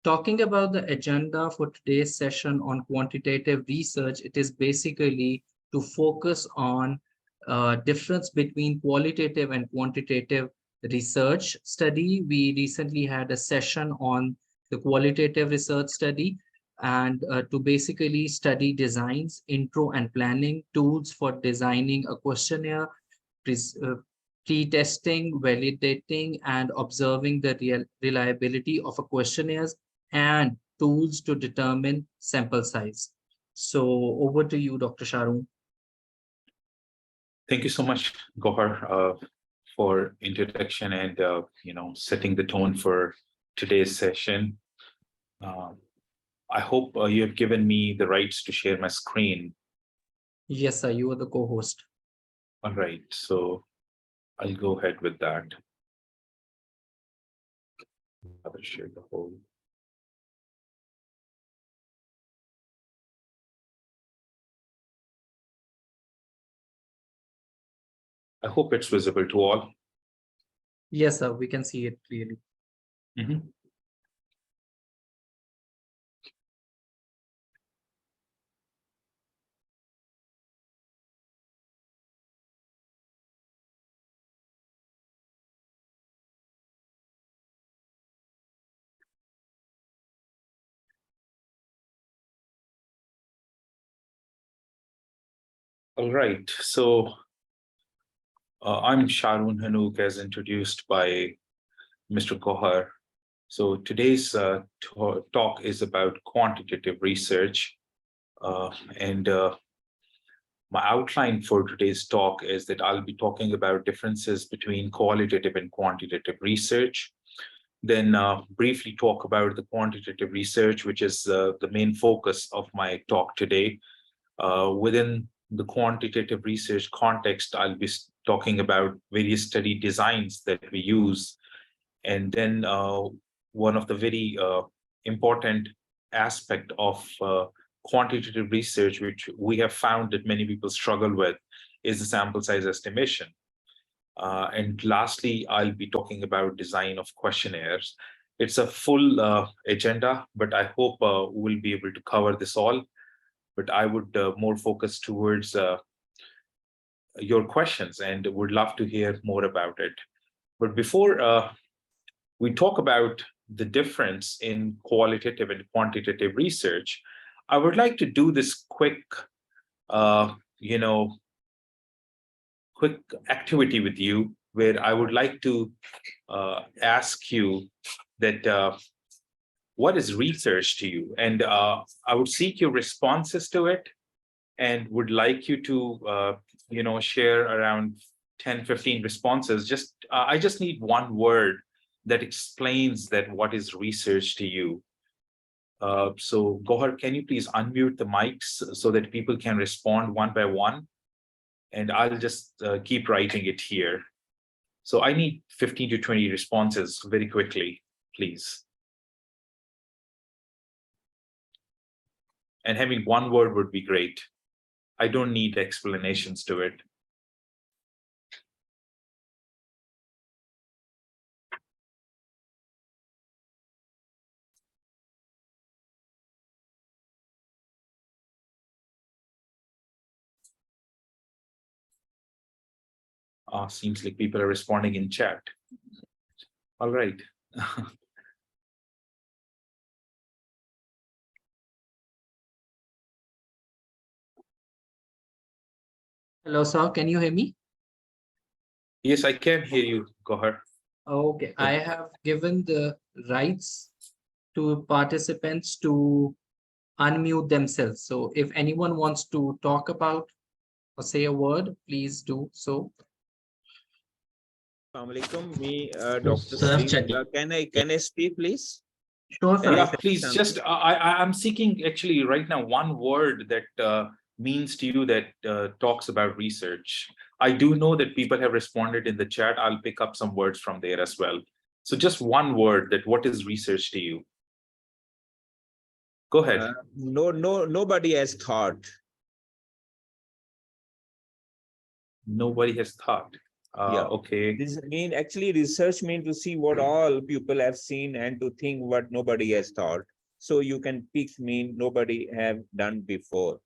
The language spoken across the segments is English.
talking about the agenda for today's session on quantitative research, it is basically to focus on difference between qualitative and quantitative research study. We recently had a session on the qualitative research study, and to basically study designs, intro and planning, tools for designing a questionnaire, pre-testing, validating, and observing the reliability of a questionnaires, and tools to determine sample size. So over to you, Dr. Sharoon. Thank you so much, Gohar, for introduction and setting the tone for today's session. I hope you have given me the rights to share my screen. Yes, sir. You are the co-host. All right, so I'll go ahead with that. I will share the whole. I hope it's visible to all. Yes, sir. We can see it clearly. Mm-hmm. All right, so I'm Sharoon Hanook, as introduced by Mr. Gohar. So today's talk is about quantitative research, and my outline for today's talk is that I'll be talking about differences between qualitative and quantitative research. Then briefly talk about the quantitative research, which is the main focus of my talk today. Within the quantitative research context, I'll be talking about various study designs that we use. And then one of the very important aspect of quantitative research, which we have found that many people struggle with, is the sample size estimation. And lastly, I'll be talking about design of questionnaires. It's a full agenda, but I hope we'll be able to cover this all. But I would more focus towards your questions and would love to hear more about it. But before we talk about the difference in qualitative and quantitative research, I would like to do this quick activity with you, where I would like to ask you that what is research to you? And I would seek your responses to it and would like you to, share around 10, 15 responses. I just need one word that explains that what is research to you. So Gohar, can you please unmute the mics so that people can respond one by one? And I'll just keep writing it here. So I need 15 to 20 responses very quickly, please. And having one word would be great. I don't need explanations to it. Seems like people are responding in chat. All right. Hello, sir. Can you hear me? Yes, I can hear you, Gohar. Okay. I have given the rights to participants to unmute themselves. So if anyone wants to talk about or say a word, please do so. Assalamualaikum, me, Dr. Sir, Steve. Can I speak, please? Sure, sir. Yeah, please. Just I'm seeking actually right now one word that means to you that talks about research. I do know that people have responded in the chat. I'll pick up some words from there as well. So just one word, that what is research to you? Go ahead. Nobody has thought. Nobody has thought. Yeah. Okay. This mean actually research mean to see what all people have seen and to think what nobody has thought. So you can pick mean nobody have done before.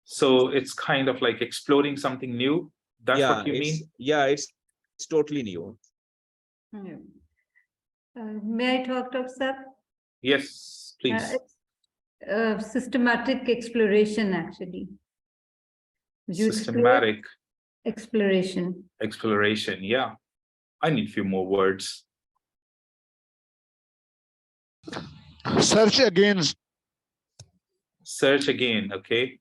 So it's kind of like exploring something new. That's Yeah, what you mean? it's totally new. Yeah. May I talk, Dr. Sir? Yes, please. Systematic exploration, actually. You explore Systematic exploration. exploration. Yeah. I need a few more words. Search again. Search again. Okay.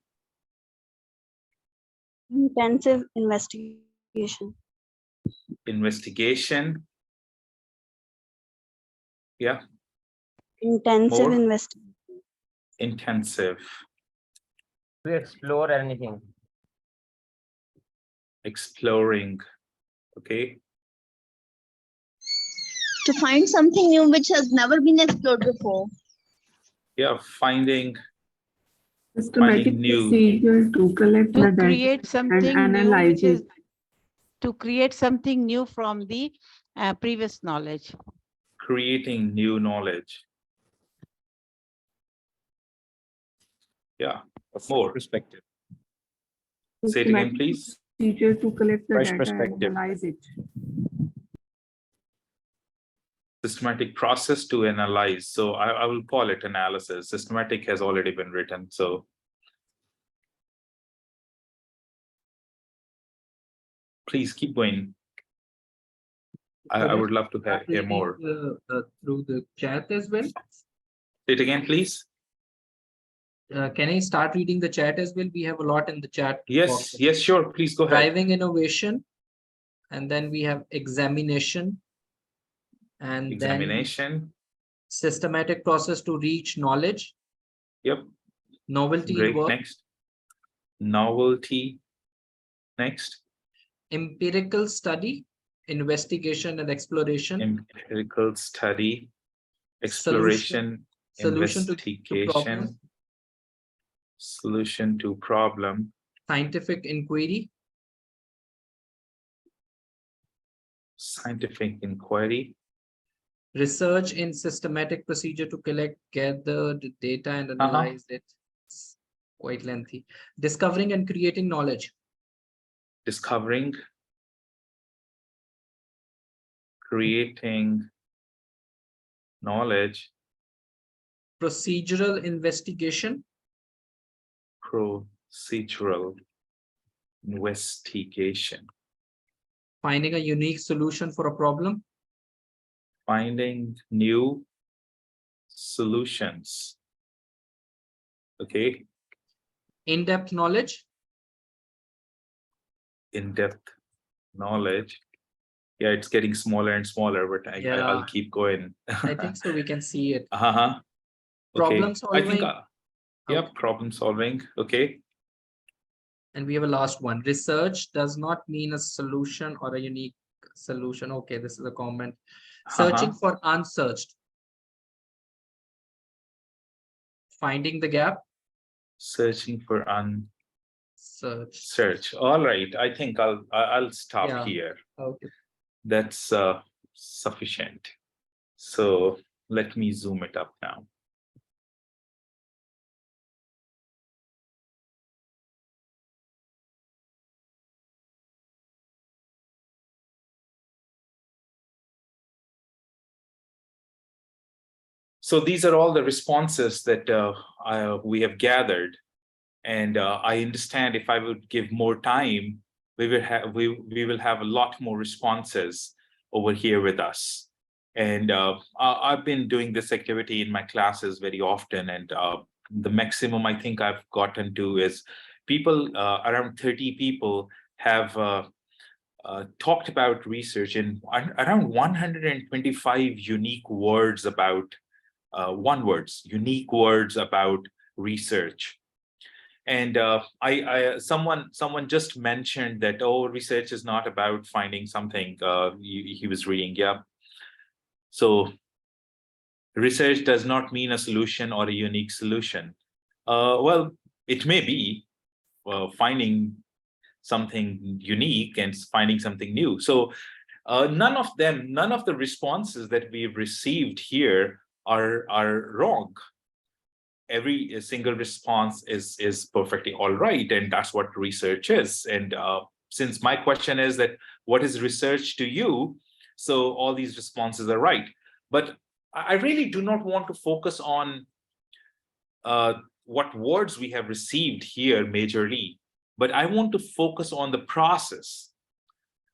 Intensive investigation. Investigation. Yeah. Intensive More. investigation. Intensive. To explore anything. Exploring. Okay. To find something new which has never been explored before. Yeah. Finding Systematic new. procedure to collect the To data create and something new, analyze which is it. to create something new from the previous knowledge. Creating new knowledge. Yeah. More. Perspective. Say it again, please. Procedure to collect the Fresh data and perspective. analyze it. Systematic process to analyze. So I will call it analysis. Systematic has already been written. So please keep going. I would love to hear more. Through the chat as well. Say it again, please. Can I start reading the chat as well? We have a lot in the chat. Yes, box. yes, sure. Please go ahead. Driving innovation. And then we have examination. And Examination. then systematic process to reach knowledge. Yep. Novelty in Great. work. Next. Novelty. Next. Empirical study, investigation and exploration. Empirical study, exploration, Solution to investigation, problem. solution to problem, Scientific inquiry. scientific inquiry, Research in systematic procedure to collect, gather the data and analyze it. It's quite lengthy. Discovering and creating knowledge. discovering, creating knowledge, Procedural investigation. procedural investigation, Finding a unique solution for a problem. finding new solutions. Okay, In-depth knowledge. in-depth knowledge. Yeah, it's getting smaller and smaller, but I'll Yeah. keep going. I think so. We can see it. Uh-huh. Problem I think, solving. yeah, Okay. problem solving. Okay. And we have a last one. Research does not mean a solution or a unique solution. Okay, this is a comment. Searching for unsearched. Finding the gap. Searching for Search. search. All right. I think I'll stop Yeah. here. Okay. That's sufficient. So let me zoom it up now. So these are all the responses that we have gathered. And I understand if I would give more time, we will have a lot more responses over here with us. And I've been doing this activity in my classes very often. And the maximum I think I've gotten to is people, around 30 people have talked about research in around 125 unique words about unique words about research. And someone just mentioned that, oh, research is not about finding something. He was reading, yeah. So research does not mean a solution or a unique solution. Well, it may be finding something unique and finding something new. So none of the responses that we've received here are wrong. Every single response is perfectly all right, and that's what research is. And since my question is that what is research to you, so all these responses are right. But I really do not want to focus on what words we have received here majorly, but I want to focus on the process,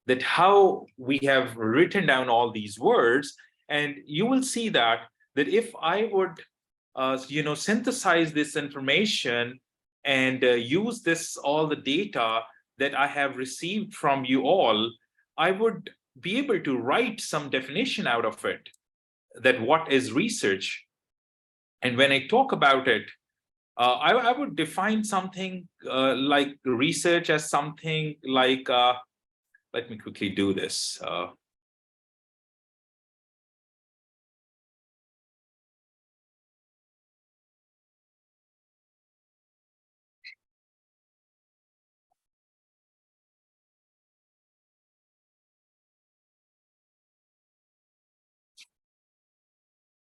that how we have written down all these words. And you will see that if I would synthesize this information and use all the data that I have received from you all, I would be able to write some definition out of it, that what is research. And when I talk about it, I would define something like research as something like, let me quickly do this.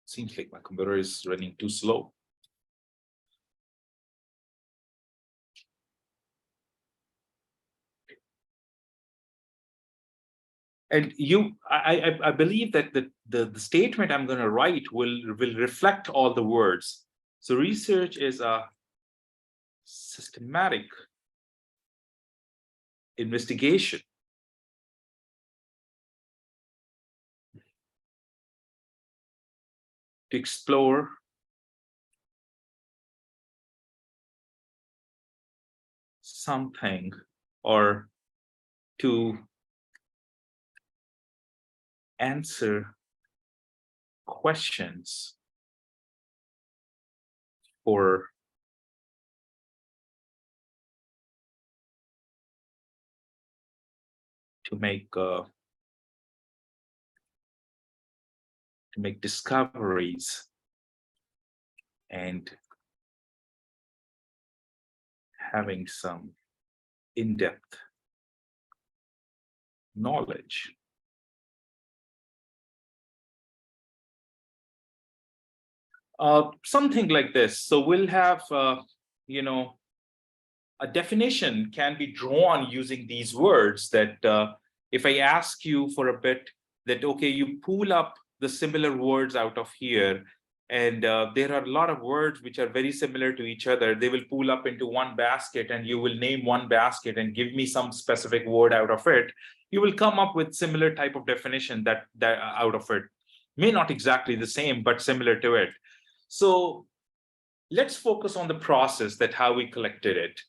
Seems like my computer is running too slow. And I believe that the statement I'm going to write will reflect all the words. So research is a systematic investigation to explore something, or to answer questions or to make discoveries and having some in-depth knowledge. Something like this. So we'll have, a definition can be drawn using these words, that if I ask you for a bit that, okay, you pull up the similar words out of here, and there are a lot of words which are very similar to each other. They will pull up into one basket, and you will name one basket and give me some specific word out of it. You will come up with similar type of definition that out of it. May not exactly the same, but similar to it. So let's focus on the process, that how we collected it.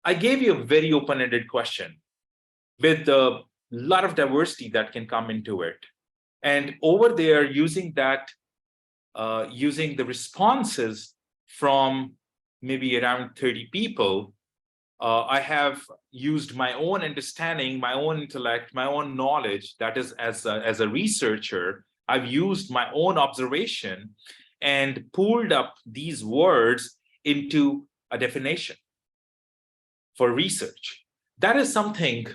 I gave you a very open-ended question with a lot of diversity that can come into it. And over there, using that, using the responses from maybe around 30 people, I have used my own understanding, my own intellect, my own knowledge. That is, as a researcher, I've used my own observation and pulled up these words into a definition for research. That is something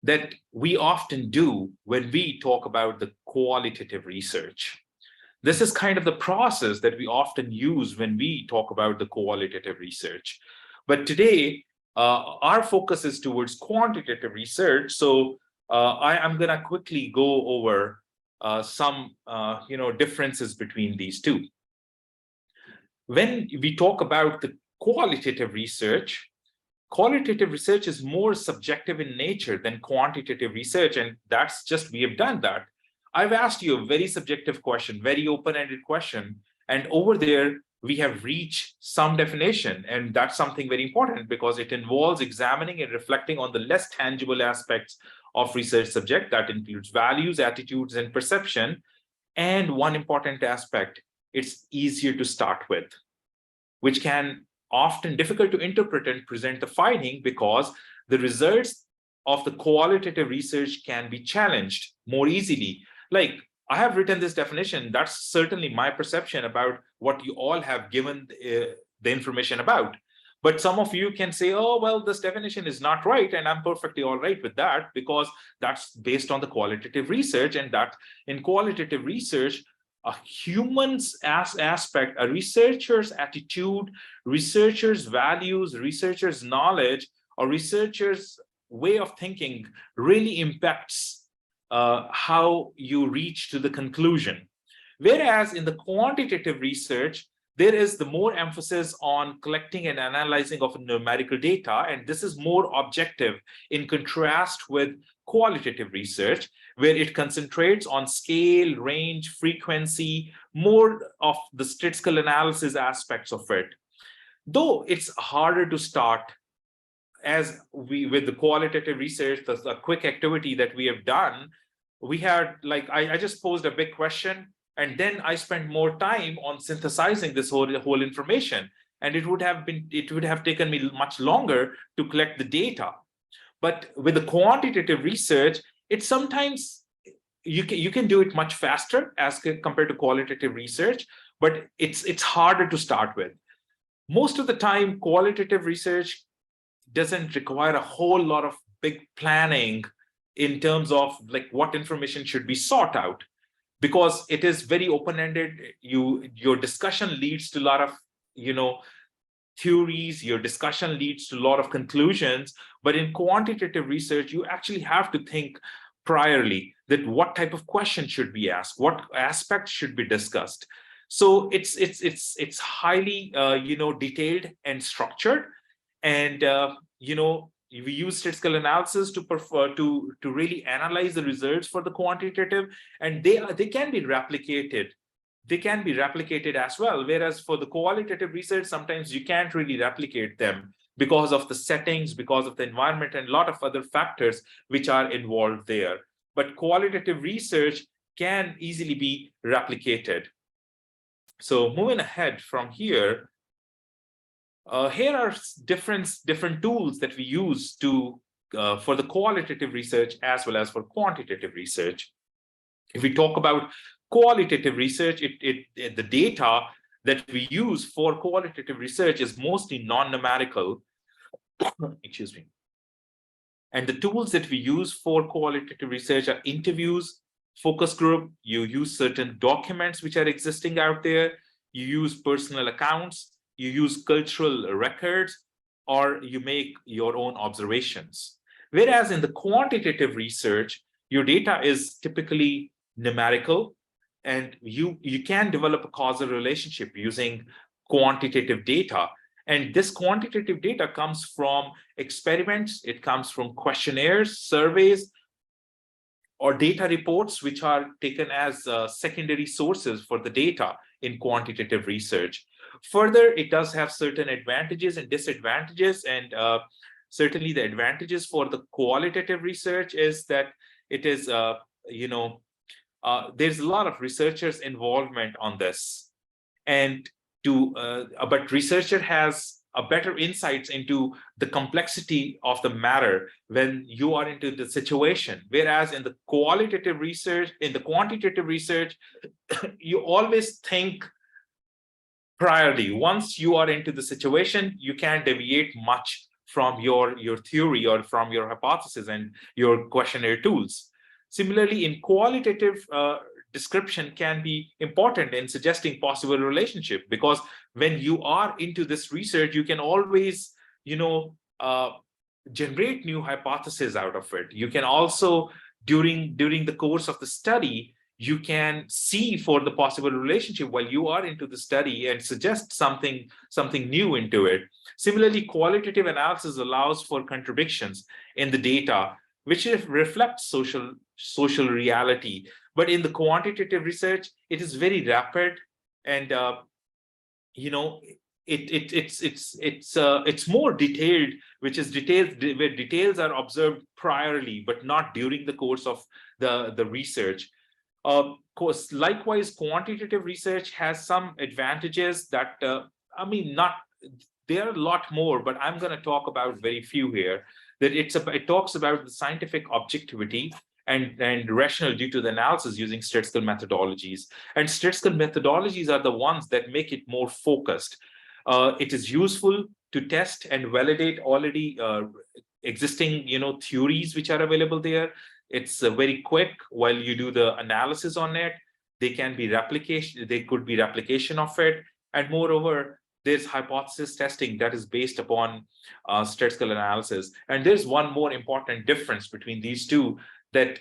that we often do when we talk about the qualitative research. This is kind of the process that we often use when we talk about the qualitative research. But today, our focus is towards quantitative research. So I'm going to quickly go over some differences between these two. When we talk about the qualitative research is more subjective in nature than quantitative research, and that's just, we have done that. I've asked you a very subjective question, very open-ended question, and over there we have reached some definition, and that's something very important because it involves examining and reflecting on the less tangible aspects of research subject. That includes values, attitudes, and perception. And one important aspect, it's easier to start with, which can often difficult to interpret and present the finding, because the results of the qualitative research can be challenged more easily. Like, I have written this definition, that's certainly my perception about what you all have given the information about. But some of you can say, oh, well, this definition is not right. And I'm perfectly all right with that, because that's based on the qualitative research. And that in qualitative research, a human's aspect, a researcher's attitude, researcher's values, researcher's knowledge, or researcher's way of thinking really impacts how you reach to the conclusion. Whereas in the quantitative research, there is the more emphasis on collecting and analyzing of numerical data, and this is more objective in contrast with qualitative research, where it concentrates on scale, range, frequency, more of the statistical analysis aspects of it. Though it's harder to start, as with the qualitative research, the quick activity that we have done, we had, like, I just posed a big question, and then I spent more time on synthesizing this whole information. And it would have taken me much longer to collect the data. But with the quantitative research, it's sometimes you can do it much faster as compared to qualitative research, but it's harder to start with. Most of the time, qualitative research doesn't require a whole lot of big planning in terms of like what information should be sought out, because it is very open-ended. Your discussion leads to a lot of theories, your discussion leads to a lot of conclusions. But in quantitative research, you actually have to think priorly that what type of question should be asked, what aspects should be discussed. So it's highly detailed and structured, and we use statistical analysis to really analyze the results for the quantitative, and they can be replicated. They can be replicated as well. Whereas for the qualitative research, sometimes you can't really replicate them because of the settings, because of the environment, and a lot of other factors which are involved there. But qualitative research can easily be replicated. So moving ahead from here, here are different tools that we use for the qualitative research as well as for quantitative research. If we talk about qualitative research, the data that we use for qualitative research is mostly non-numerical. Excuse me. And the tools that we use for qualitative research are interviews, focus group. You use certain documents which are existing out there. You use personal accounts. You use cultural records, or you make your own observations. Whereas in the quantitative research, your data is typically numerical, and you can develop a causal relationship using quantitative data. And this quantitative data comes from experiments, it comes from questionnaires, surveys, or data reports, which are taken as secondary sources for the data in quantitative research. Further, it does have certain advantages and disadvantages, and certainly the advantages for the qualitative research is that it is, there's a lot of researchers' involvement on this, and but researcher has a better insights into the complexity of the matter when you are into the situation. Whereas in the quantitative research, you always think priorly. Once you are into the situation, you can't deviate much from your theory or from your hypothesis and your questionnaire tools. Similarly, in qualitative description can be important in suggesting possible relationship, because when you are into this research, you can always, generate new hypotheses out of it. You can also, during the course of the study, you can see for the possible relationship while you are into the study and suggest something new into it. Similarly, qualitative analysis allows for contradictions in the data, which reflects social reality. But in the quantitative research, it is very rapid, and it's more detailed, which is where details are observed priorly, but not during the course of the research. Likewise, quantitative research has some advantages that there are a lot more, but I'm going to talk about very few here. That it talks about the scientific objectivity and rational due to the analysis using statistical methodologies. And statistical methodologies are the ones that make it more focused. It is useful to test and validate already existing, theories which are available there. It's very quick while you do the analysis on it. They can be replication, they could be replication of it. And moreover, there's hypothesis testing that is based upon statistical analysis. And there's one more important difference between these two, that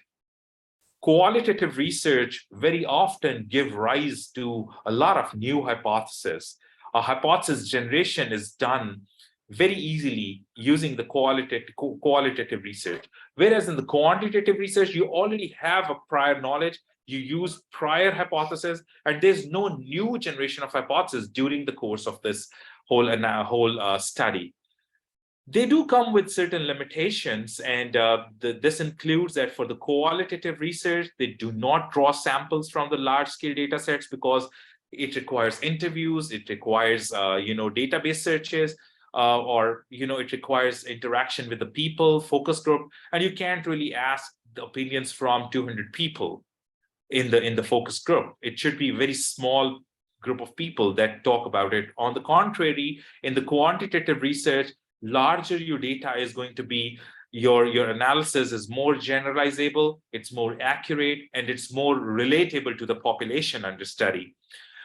qualitative research very often give rise to a lot of new hypotheses. A hypothesis generation is done very easily using the qualitative research. Whereas in the quantitative research, you already have a prior knowledge, you use prior hypotheses, and there's no new generation of hypotheses during the course of this whole study. They do come with certain limitations, and this includes that for the qualitative research, they do not draw samples from the large-scale data sets because it requires interviews, it requires database searches, or it requires interaction with the people, focus group, and you can't really ask the opinions from 200 people in the focus group. It should be a very small group of people that talk about it. On the contrary, in the quantitative research, larger your data is going to be, your analysis is more generalizable, it's more accurate, and it's more relatable to the population under study.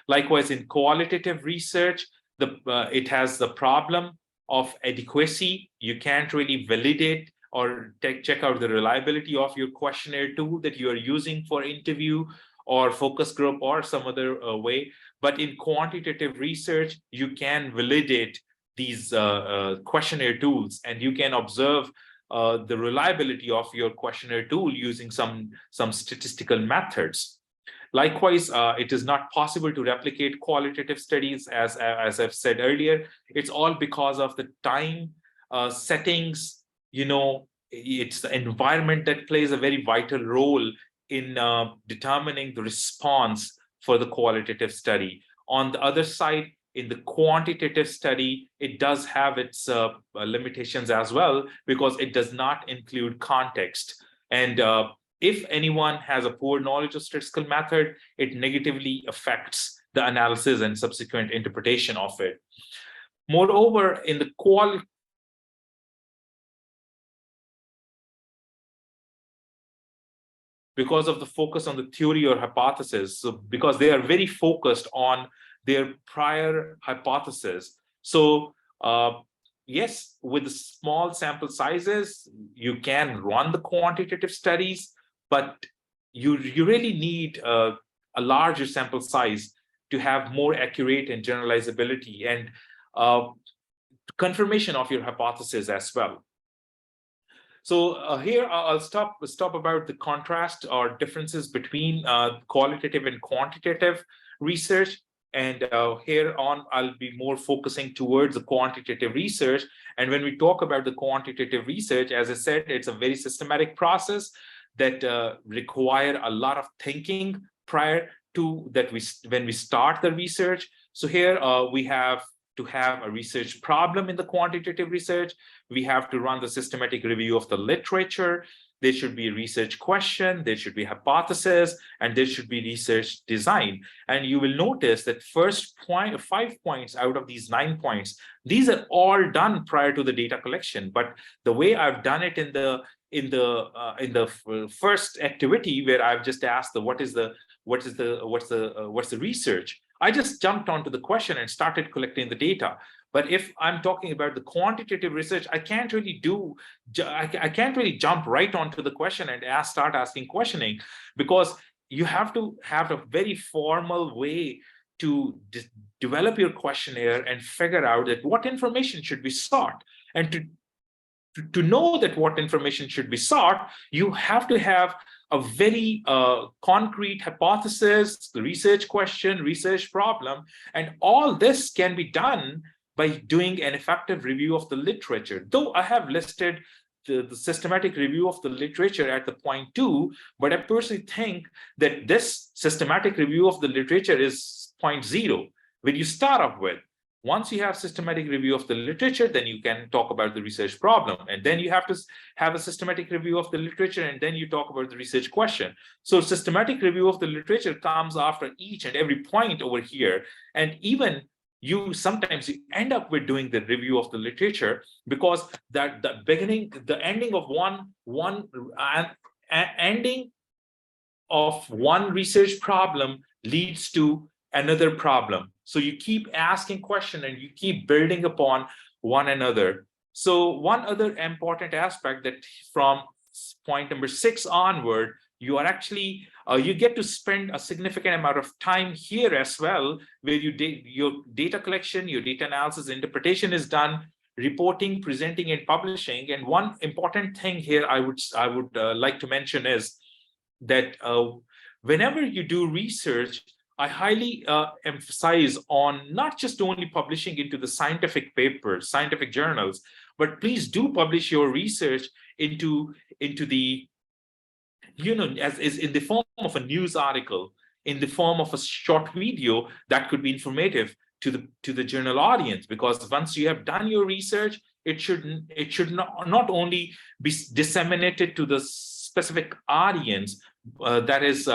Likewise, in qualitative research, it has the problem of adequacy. You can't really validate or check out the reliability of your questionnaire tool that you are using for interview or focus group or some other way. But in quantitative research, you can validate these questionnaire tools, and you can observe the reliability of your questionnaire tool using some statistical methods. Likewise, it is not possible to replicate qualitative studies, as I've said earlier. It's all because of the time, settings, it's the environment that plays a very vital role in determining the response for the qualitative study. On the other side, in the quantitative study, it does have its limitations as well, because it does not include context. And if anyone has a poor knowledge of statistical method, it negatively affects the analysis and subsequent interpretation of it. Moreover, in the because of the focus on the theory or hypothesis, so because they are very focused on their prior hypothesis. So yes, with the small sample sizes, you can run the quantitative studies, but you really need a larger sample size to have more accurate and generalizability and confirmation of your hypothesis as well. So here I'll stop about the contrast or differences between qualitative and quantitative research. And here on, I'll be more focusing towards the quantitative research. And when we talk about the quantitative research, as I said, it's a very systematic process that require a lot of thinking prior to that when we start the research. So here we have to have a research problem in the quantitative research. We have to run the systematic review of the literature. There should be a research question, there should be hypothesis, and there should be research design. And you will notice that first 5 points out of these 9 points, these are all done prior to the data collection. But the way I've done it in the first activity, where I've just asked what's the research, I just jumped onto the question and started collecting the data. But if I'm talking about the quantitative research, I can't really jump right onto the question and start asking questioning, because you have to have a very formal way to develop your questionnaire and figure out that what information should be sought. And to know that what information should be sought, you have to have a very concrete hypothesis, the research question, research problem, and all this can be done by doing an effective review of the literature. Though I have listed the systematic review of the literature at the point 2, but I personally think that this systematic review of the literature is point 0, when you start off with. Once you have systematic review of the literature, then you can talk about the research problem. And then you have to have a systematic review of the literature, and then you talk about the research question. So systematic review of the literature comes after each and every point over here. And even you sometimes you end up with doing the review of the literature, because that the beginning, the ending of ending of one research problem leads to another problem. So you keep asking questions and you keep building upon one another. So one other important aspect that from point number 6 onward, you are actually, you get to spend a significant amount of time here as well, where your data collection, your data analysis, interpretation is done, reporting, presenting, and publishing. And one important thing here I would like to mention is that whenever you do research, I highly emphasize on not just only publishing into the scientific papers, scientific journals, but please do publish your research into the, as is in the form of a news article, in the form of a short video that could be informative to the journal audience. Because once you have done your research, it should not only be disseminated to the specific audience that is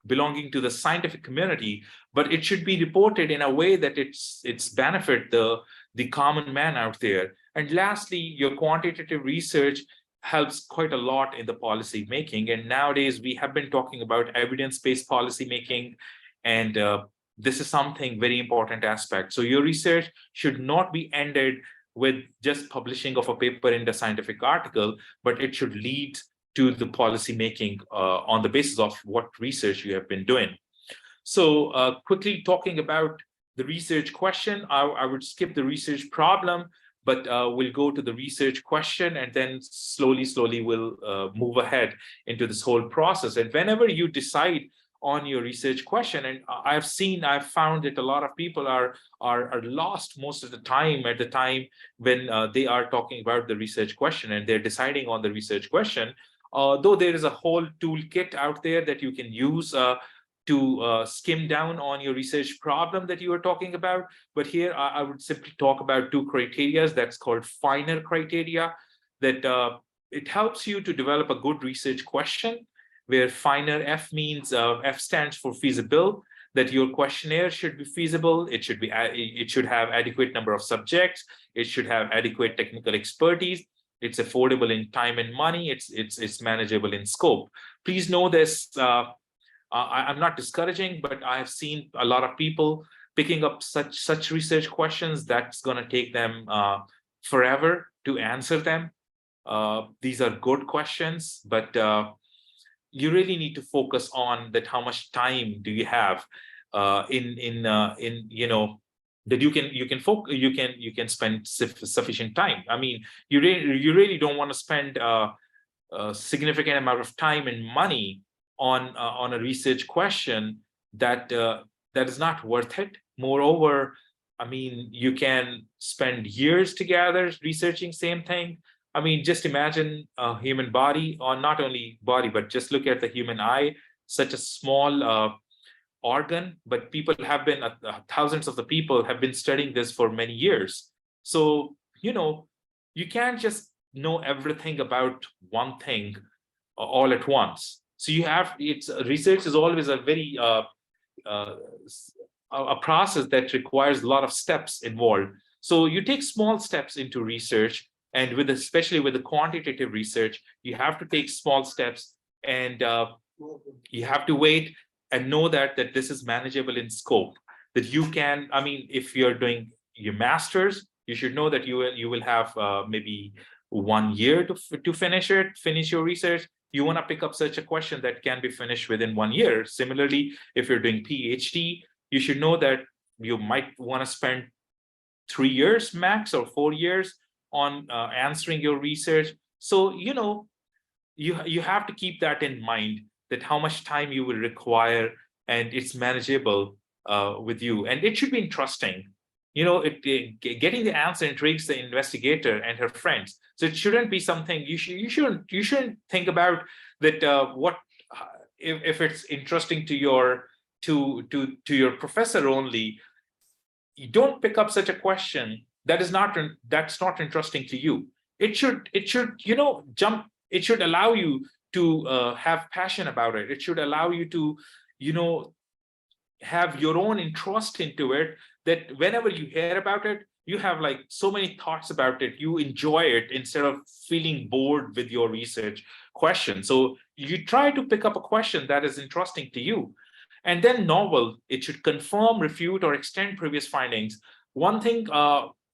belonging to the scientific community, but it should be reported in a way that it's benefit the common man out there. And lastly, your quantitative research helps quite a lot in the policy making. And nowadays we have been talking about evidence-based policy making, and this is something very important aspect. So your research should not be ended with just publishing of a paper in the scientific article, but it should lead to the policy making on the basis of what research you have been doing. So quickly talking about the research question, I would skip the research problem, but we'll go to the research question, and then slowly we'll move ahead into this whole process. And whenever you decide on your research question, and I've found that a lot of people are lost most of the time at the time when they are talking about the research question and they're deciding on the research question. Though there is a whole toolkit out there that you can use to skim down on your research problem that you are talking about. But here I would simply talk about 2 criteria that's called finer criteria, that it helps you to develop a good research question, where finer F means F stands for feasible, that your questionnaire should be feasible. It should have adequate number of subjects. It should have adequate technical expertise. It's affordable in time and money. It's manageable in scope. Please know this. I'm not discouraging, but I have seen a lot of people picking up such research questions that's going to take them forever to answer them. These are good questions, but you really need to focus on that. How much time do you have that you can spend sufficient time. I mean, you really don't want to spend a significant amount of time and money on a research question that is not worth it. Moreover, I mean, you can spend years together researching same thing. I mean, just imagine a human body, or not only body, but just look at the human eye, such a small organ, but people have been, thousands of the people have been studying this for many years. So, you can't just know everything about one thing all at once. So research is always a very, a process that requires a lot of steps involved. So you take small steps into research, and especially with the quantitative research, you have to take small steps, and you have to wait and know that this is manageable in scope. That you can, I mean, if you're doing your master's, you should know that you will have maybe 1 year to finish your research. You want to pick up such a question that can be finished within 1 year. Similarly, if you're doing PhD, you should know that you might want to spend 3 years max or 4 years on answering your research. So, you have to keep that in mind, that how much time you will require, and it's manageable with you. And it should be interesting. Getting the answer intrigues the investigator and her friends. So it shouldn't be something you shouldn't think about that. If it's interesting to your professor only, you don't pick up such a question that's not interesting to you. It should jump. It should allow you to have passion about it. It should allow you to have your own interest into it, that whenever you hear about it, you have like so many thoughts about it. You enjoy it instead of feeling bored with your research question. So you try to pick up a question that is interesting to you. And then novel, it should confirm, refute, or extend previous findings. One thing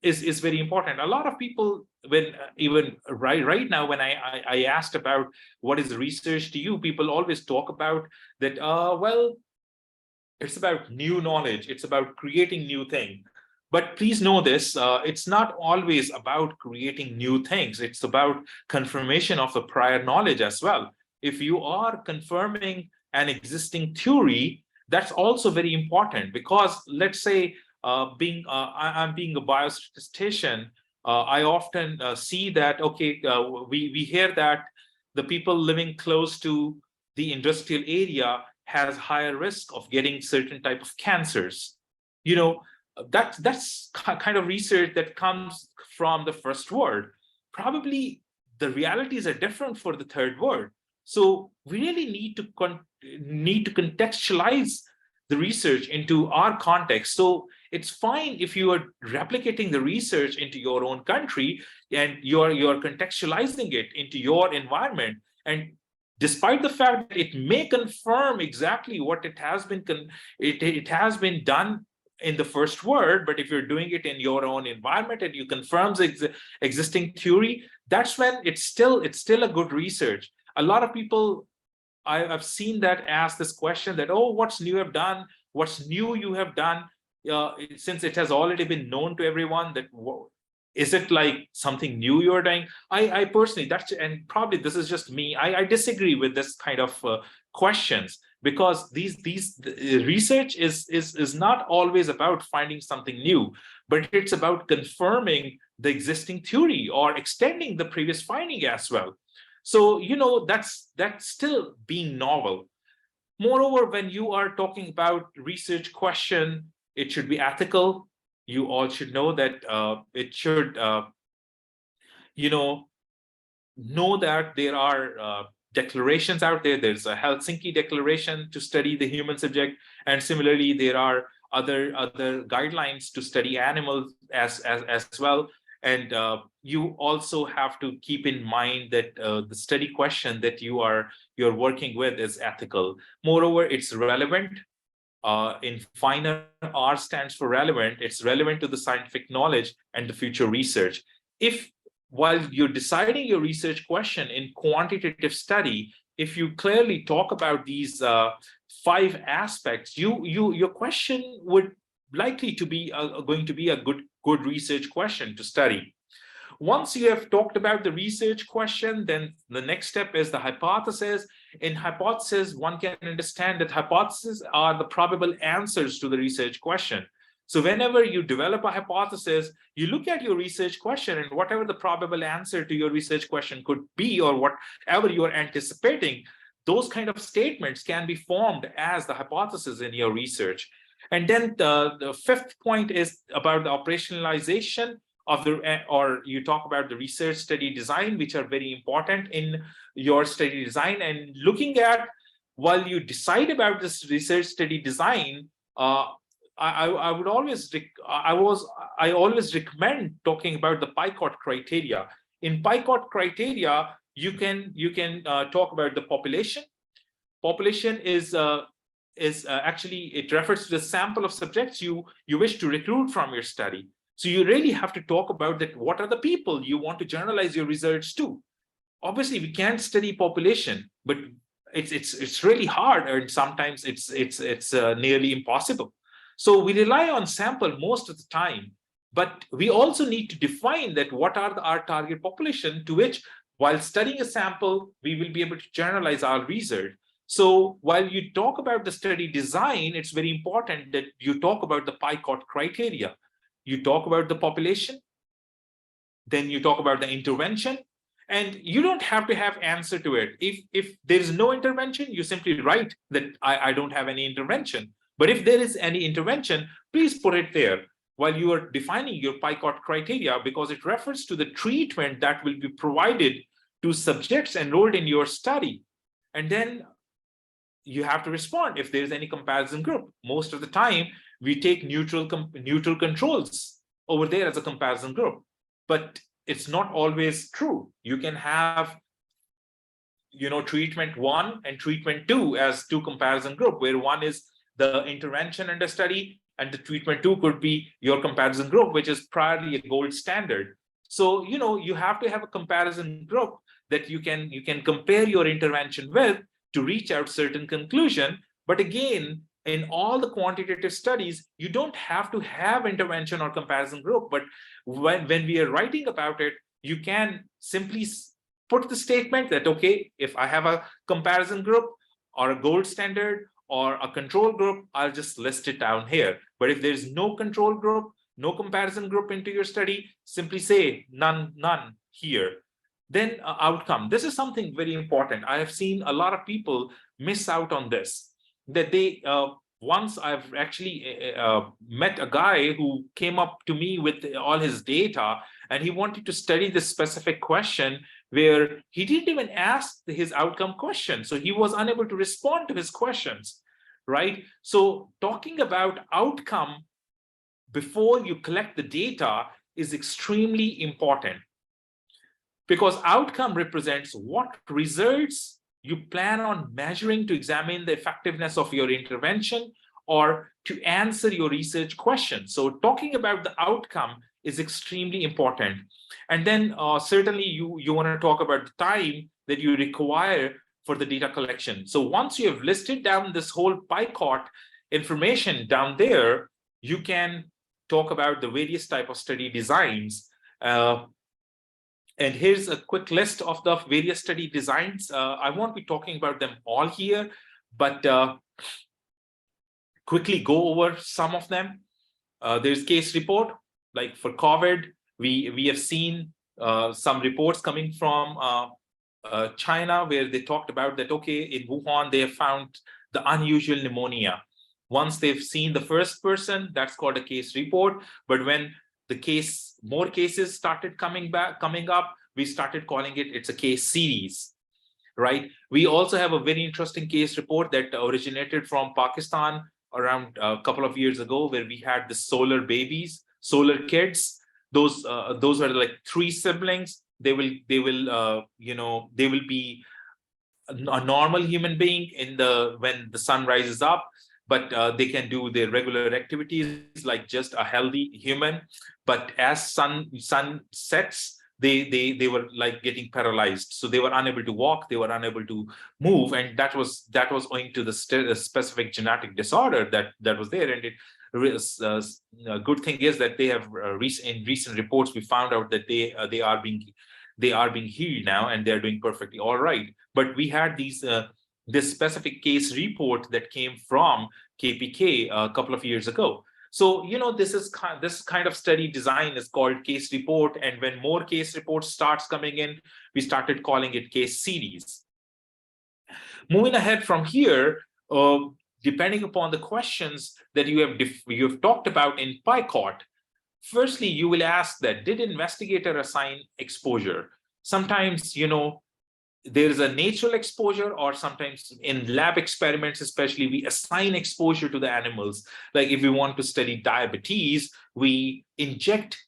is very important. A lot of people, when even right now, when I asked about what is research to you, people always talk about that, well, it's about new knowledge, it's about creating new thing. But please know this, it's not always about creating new things. It's about confirmation of the prior knowledge as well. If you are confirming an existing theory, that's also very important, because let's say I'm being a biostatistician, I often see that, okay, we hear that the people living close to the industrial area has higher risk of getting certain type of cancers. You know, that's kind of research that comes from the first world. Probably the realities are different for the third world. So we really need to contextualize the research into our context. So it's fine if you are replicating the research into your own country and you're contextualizing it into your environment. And despite the fact that it may confirm exactly what it has been done in the first word, but if you're doing it in your own environment and you confirm the existing theory, that's when it's still a good research. A lot of people, I've seen that ask this question that, oh, what's new you've done? What's new you have done? Since it has already been known to everyone, that is it like something new you're doing? I personally, and probably this is just me, I disagree with this kind of questions, because these research is not always about finding something new, but it's about confirming the existing theory or extending the previous finding as well. So, you know, that's still being novel. Moreover, when you are talking about research question, it should be ethical. You all should know that it should, you know that there are declarations out there. There's a Helsinki Declaration to study the human subject, and similarly, there are other guidelines to study animals as well. And you also have to keep in mind that the study question that you're working with is ethical. Moreover, it's relevant. In finer, R stands for relevant. It's relevant to the scientific knowledge and the future research. If while you're deciding your research question in quantitative study, if you clearly talk about these 5 aspects, your question would likely to be going to be a good research question to study. Once you have talked about the research question, then the next step is the hypothesis. In hypothesis, one can understand that hypotheses are the probable answers to the research question. So whenever you develop a hypothesis, you look at your research question, and whatever the probable answer to your research question could be, or whatever you are anticipating, those kind of statements can be formed as the hypothesis in your research. And then the 5th point is about the operationalization of or you talk about the research study design, which are very important in your study design. And looking at, while you decide about this research study design, I always recommend talking about the Picot criteria. In Picot criteria, you can talk about the population. Population is actually, it refers to the sample of subjects you wish to recruit from your study. So you really have to talk about that. What are the people you want to generalize your research to? Obviously, we can't study population, but it's really hard, and sometimes it's nearly impossible. So we rely on sample most of the time, but we also need to define that what are our target population, to which, while studying a sample, we will be able to generalize our research. So while you talk about the study design, it's very important that you talk about the Picot criteria. You talk about the population, then you talk about the intervention, and you don't have to have answer to it. If there is no intervention, you simply write that I don't have any intervention. But if there is any intervention, please put it there while you are defining your Picot criteria, because it refers to the treatment that will be provided to subjects enrolled in your study. And then you have to respond if there is any comparison group. Most of the time, we take neutral controls over there as a comparison group. But it's not always true. You can have, treatment 1 and treatment 2 as two comparison group, where one is the intervention under study, and the treatment 2 could be your comparison group, which is priorly a gold standard. So, you have to have a comparison group that you can compare your intervention with to reach out certain conclusion. But again, in all the quantitative studies, you don't have to have intervention or comparison group. But when we are writing about it, you can simply put the statement that, okay, if I have a comparison group or a gold standard or a control group, I'll just list it down here. But if there's no control group, no comparison group into your study, simply say none here. Then outcome. This is something very important. I have seen a lot of people miss out on this. That they once I've actually met a guy who came up to me with all his data, and he wanted to study this specific question where he didn't even ask his outcome question. So he was unable to respond to his questions, right? So talking about outcome before you collect the data is extremely important, because outcome represents what results you plan on measuring to examine the effectiveness of your intervention or to answer your research question. So talking about the outcome is extremely important. And then certainly you want to talk about the time that you require for the data collection. So once you have listed down this whole Picot information down there, you can talk about the various type of study designs. And here's a quick list of the various study designs. I won't be talking about them all here, but quickly go over some of them. There's case report, like for COVID, we have seen some reports coming from China where they talked about that, okay, in Wuhan, they have found the unusual pneumonia. Once they've seen the first person, that's called a case report. But when more cases started coming up, we started calling it's a case series, right? We also have a very interesting case report that originated from Pakistan around a couple of years ago, where we had the solar babies, solar kids. Those are like 3 siblings. They will be a normal human being when the sun rises up, but they can do their regular activities like just a healthy human. But as sun sets, they were like getting paralyzed, so they were unable to walk, they were unable to move, and that was owing to the specific genetic disorder that was there. And a good thing is that they have in recent reports we found out that they are being healed now, and they're doing perfectly all right. But we had this specific case report that came from KPK a couple of years ago. So, this kind of study design is called case report. And when more case reports starts coming in, we started calling it case series. Moving ahead from here, depending upon the questions that you have talked about in Picot, firstly, you will ask that, did investigator assign exposure? Sometimes, there is a natural exposure, or sometimes in lab experiments, especially, we assign exposure to the animals. Like if we want to study diabetes, we inject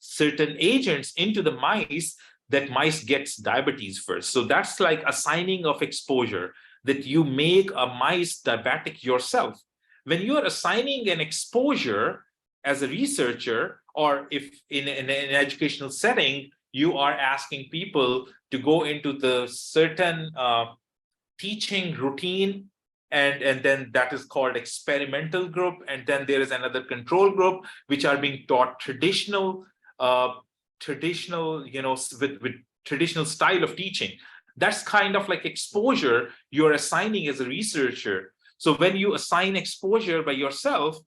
certain agents into the mice, that mice gets diabetes first. So that's like assigning of exposure, that you make a mice diabetic yourself. When you are assigning an exposure as a researcher, or if in an educational setting, you are asking people to go into the certain teaching routine, and then that is called experimental group, and then there is another control group which are being taught traditional with traditional style of teaching. That's kind of like exposure you're assigning as a researcher. So when you assign exposure by yourself,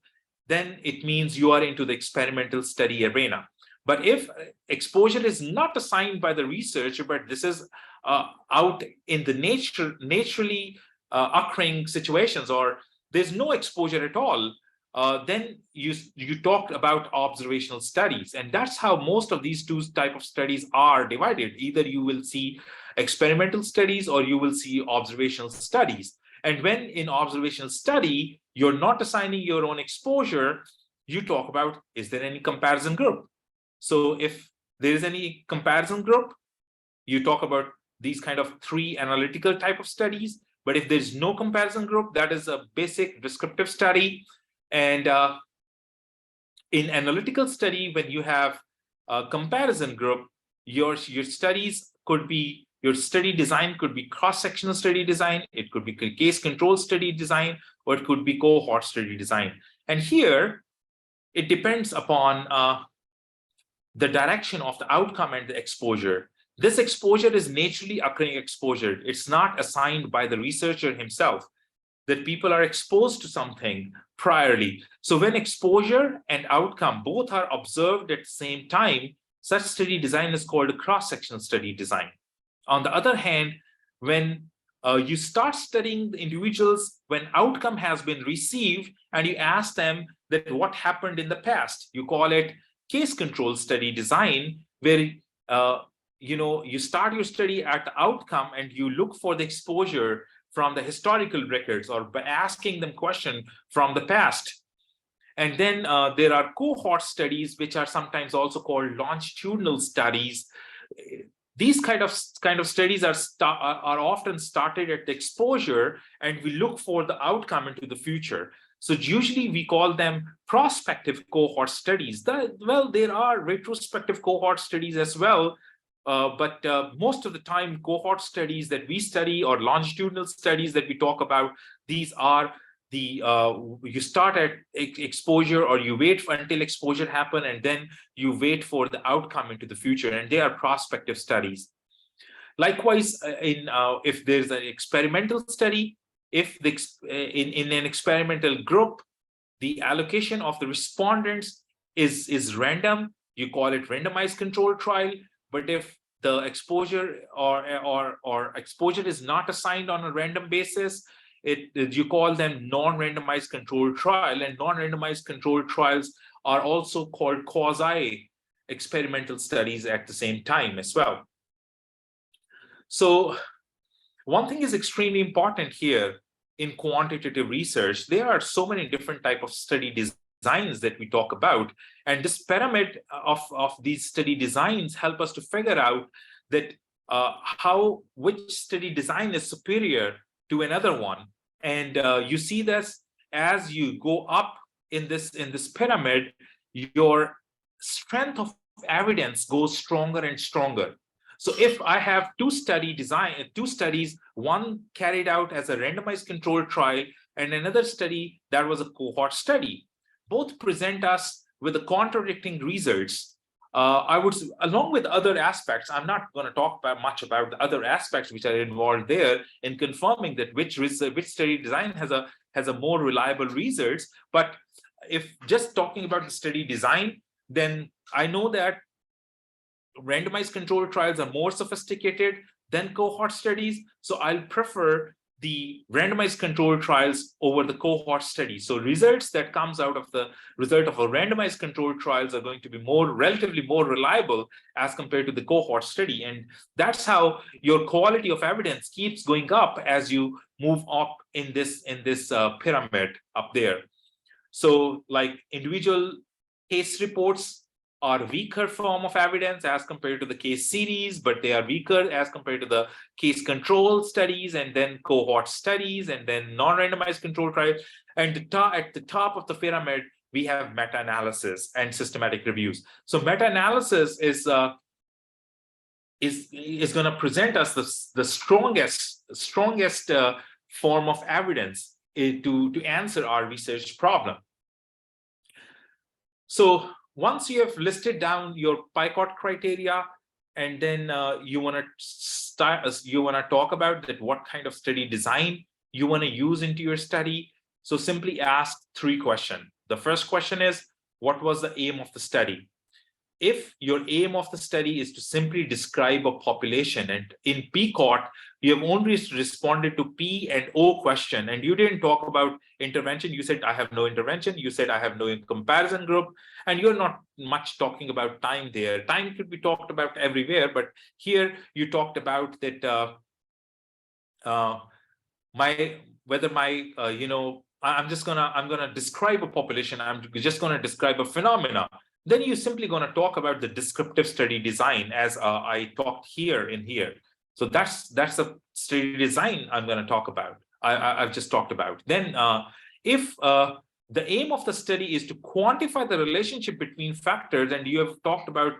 then it means you are into the experimental study arena. But if exposure is not assigned by the researcher, but this is out in the naturally occurring situations, or there's no exposure at all, then you talked about observational studies. And that's how most of these two type of studies are divided. Either you will see experimental studies or you will see observational studies. And when in observational study, you're not assigning your own exposure, you talk about, is there any comparison group? So if there is any comparison group, you talk about these kind of 3 analytical type of studies. But if there's no comparison group, that is a basic descriptive study. And in analytical study, when you have a comparison group, your studies could be, your study design could be cross-sectional study design, it could be case control study design, or it could be cohort study design. And here, it depends upon the direction of the outcome and the exposure. This exposure is naturally occurring exposure. It's not assigned by the researcher himself, that people are exposed to something priorly. So when exposure and outcome both are observed at the same time, such study design is called a cross-sectional study design. On the other hand, when you start studying the individuals, when outcome has been received and you ask them that what happened in the past, you call it case control study design, where you start your study at the outcome and you look for the exposure from the historical records or by asking them question from the past. And then there are cohort studies, which are sometimes also called longitudinal studies. These kind of studies are often started at the exposure, and we look for the outcome into the future. So usually we call them prospective cohort studies. Well, there are retrospective cohort studies as well, but most of the time cohort studies that we study or longitudinal studies that we talk about, these are the you start at exposure, or you wait until exposure happen, and then you wait for the outcome into the future, and they are prospective studies. Likewise, if there's an experimental study, if in an experimental group, the allocation of the respondents is random, you call it randomized control trial. But if the exposure or exposure is not assigned on a random basis, you call them non-randomized controlled trial. And non-randomized controlled trials are also called quasi experimental studies at the same time as well. So one thing is extremely important here in quantitative research. There are so many different types of study designs that we talk about, and this pyramid of these study designs help us to figure out that which study design is superior to another one. And you see this as you go up in this pyramid, your strength of evidence goes stronger and stronger. So if I have two studies, one carried out as a randomized controlled trial and another study that was a cohort study, both present us with the contradicting results. I would, along with other aspects, I'm not going to talk much about the other aspects which are involved there in confirming that which study design has a more reliable results. But if just talking about the study design, then I know that randomized controlled trials are more sophisticated than cohort studies. So I'll prefer the randomized controlled trials over the cohort study. So results that comes out of the result of a randomized controlled trials are going to be relatively more reliable as compared to the cohort study. And that's how your quality of evidence keeps going up as you move up in this pyramid up there. So like individual case reports are weaker form of evidence as compared to the case series, but they are weaker as compared to the case control studies, and then cohort studies, and then non-randomized control trials. And at the top of the pyramid, we have meta-analysis and systematic reviews. So meta-analysis is going to present us the strongest form of evidence to answer our research problem. So once you have listed down your Picot criteria, and then you want to talk about that what kind of study design you want to use into your study. So simply ask 3 questions. The first question is, what was the aim of the study? If your aim of the study is to simply describe a population, and in Picot, you have only responded to P and O question, and you didn't talk about intervention. You said, I have no intervention. You said, I have no comparison group, and you're not much talking about time there. Time could be talked about everywhere, but here you talked about that I'm gonna describe a population. I'm just gonna describe a phenomena. Then you're simply gonna talk about the descriptive study design as I talked here in here. So that's a study design I'm gonna talk about. I've just talked about. Then if the aim of the study is to quantify the relationship between factors, and you have talked about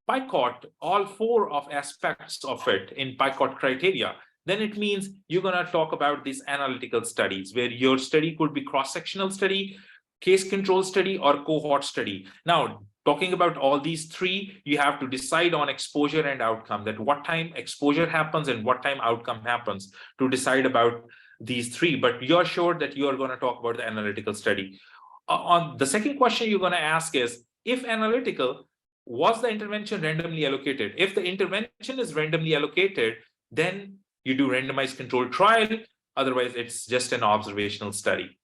Picot, all 4 of aspects of it in Picot criteria, then it means you're going to talk about these analytical studies where your study could be cross-sectional study, case control study, or cohort study. Now, talking about all these 3, you have to decide on exposure and outcome, that what time exposure happens and what time outcome happens to decide about these 3. But you're sure that you are going to talk about the analytical study. On the second question you're going to ask is, if analytical, was the intervention randomly allocated? If the intervention is randomly allocated, then you do randomized controlled trial. Otherwise, it's just an observational study,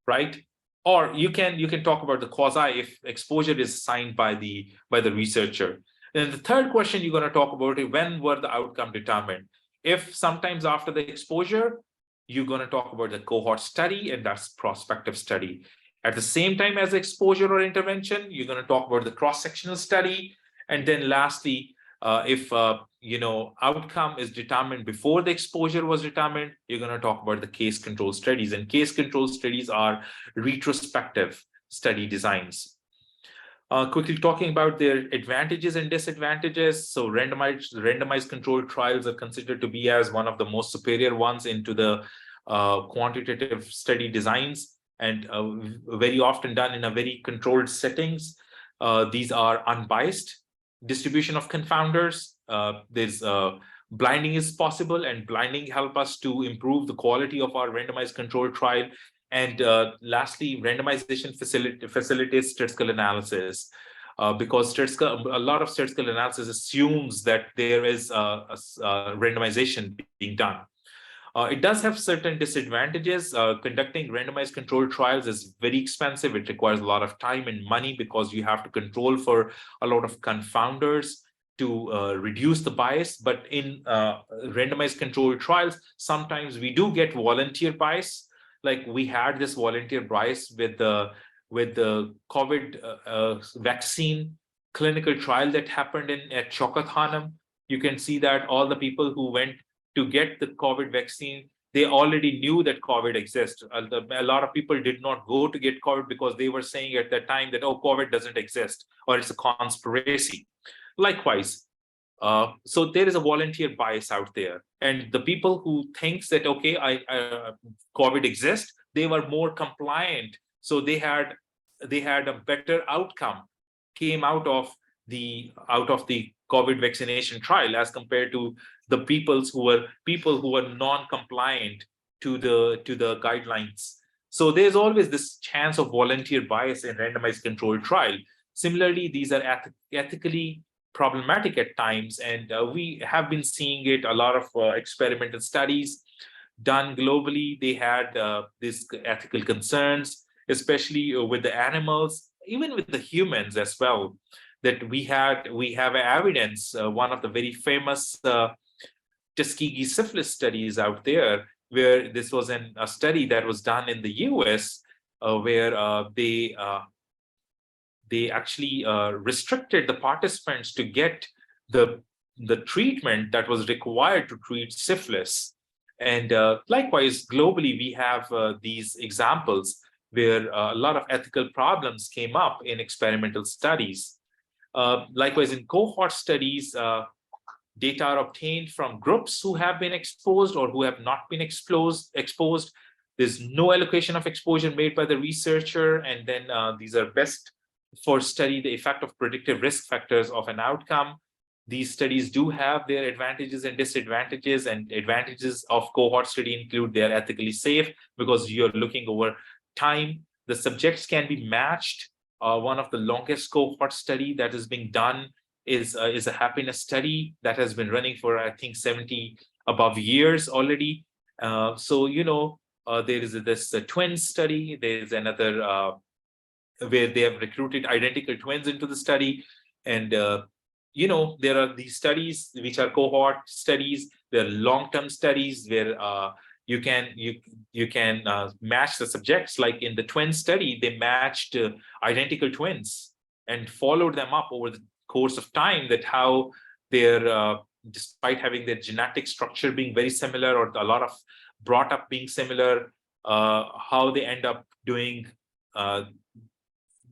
right? Or you can talk about the quasi if exposure is assigned by the researcher. And the third question you're going to talk about is, when were the outcome determined? If sometimes after the exposure, you're going to talk about the cohort study, and that's prospective study. At the same time as exposure or intervention, you're going to talk about the cross-sectional study. And then lastly, if outcome is determined before the exposure was determined, you're going to talk about the case control studies. And case control studies are retrospective study designs. Quickly talking about their advantages and disadvantages. So randomized controlled trials are considered to be as one of the most superior ones into the quantitative study designs, and very often done in a very controlled settings. These are unbiased distribution of confounders. There's blinding is possible, and blinding help us to improve the quality of our randomized controlled trial. And lastly, randomization facilitates statistical analysis, because a lot of statistical analysis assumes that there is a randomization being done. It does have certain disadvantages. Conducting randomized controlled trials is very expensive. It requires a lot of time and money because you have to control for a lot of confounders to reduce the bias. But in randomized controlled trials, sometimes we do get volunteer bias. Like we had this volunteer bias with the COVID vaccine clinical trial that happened at Shaukat Khanum. You can see that all the people who went to get the COVID vaccine, they already knew that COVID exists. A lot of people did not go to get COVID because they were saying at that time that, oh, COVID doesn't exist, or it's a conspiracy. Likewise, so there is a volunteer bias out there. And the people who thinks that, okay, COVID exists, they were more compliant. So they had a better outcome came out of the COVID vaccination trial as compared to the people who were non-compliant to the guidelines. So there's always this chance of volunteer bias in randomized controlled trial. Similarly, these are ethically problematic at times, and we have been seeing it. A lot of experimental studies done globally, they had these ethical concerns, especially with the animals, even with the humans as well. That we have evidence. One of the very famous Tuskegee syphilis studies out there, where this was a study that was done in the US, where they actually restricted the participants to get the treatment that was required to treat syphilis. And likewise, globally, we have these examples where a lot of ethical problems came up in experimental studies. Likewise, in cohort studies, data are obtained from groups who have been exposed or who have not been exposed. There's no allocation of exposure made by the researcher, and then these are best for study the effect of predictive risk factors of an outcome. These studies do have their advantages and disadvantages, and advantages of cohort study include they are ethically safe because you're looking over time. The subjects can be matched. One of the longest cohort study that is being done is a happiness study that has been running for, I think, 70 above years already. So, there is this twin study. There's another where they have recruited identical twins into the study. And, there are these studies which are cohort studies. There are long-term studies where You can match the subjects. Like in the twin study, they matched identical twins and followed them up over the course of time, that how they're despite having their genetic structure being very similar, or a lot of brought up being similar, how they end up doing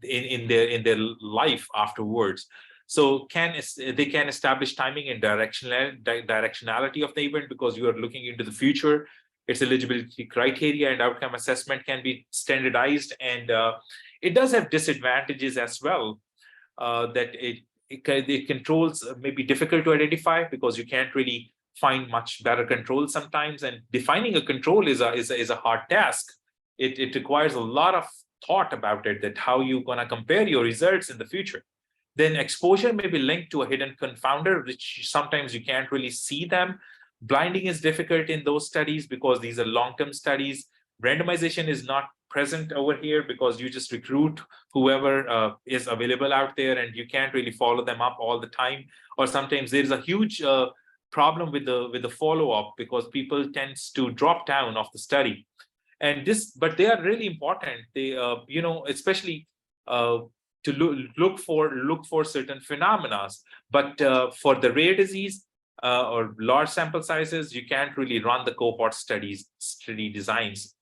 in their life afterwards. So they can establish timing and directionality of the event, because you are looking into the future. Its eligibility criteria and outcome assessment can be standardized, and it does have disadvantages as well, that it controls may be difficult to identify, because you can't really find much better control sometimes, and defining a control is a hard task. It requires a lot of thought about it, that how you're going to compare your results in the future. Then exposure may be linked to a hidden confounder, which sometimes you can't really see them. Blinding is difficult in those studies because these are long-term studies. Randomization is not present over here because you just recruit whoever is available out there, and you can't really follow them up all the time. Or sometimes there's a huge problem with the follow-up, because people tends to drop down off the study. And but they are really important. They especially to look for certain phenomena. But for the rare disease or large sample sizes, you can't really run the cohort study designs.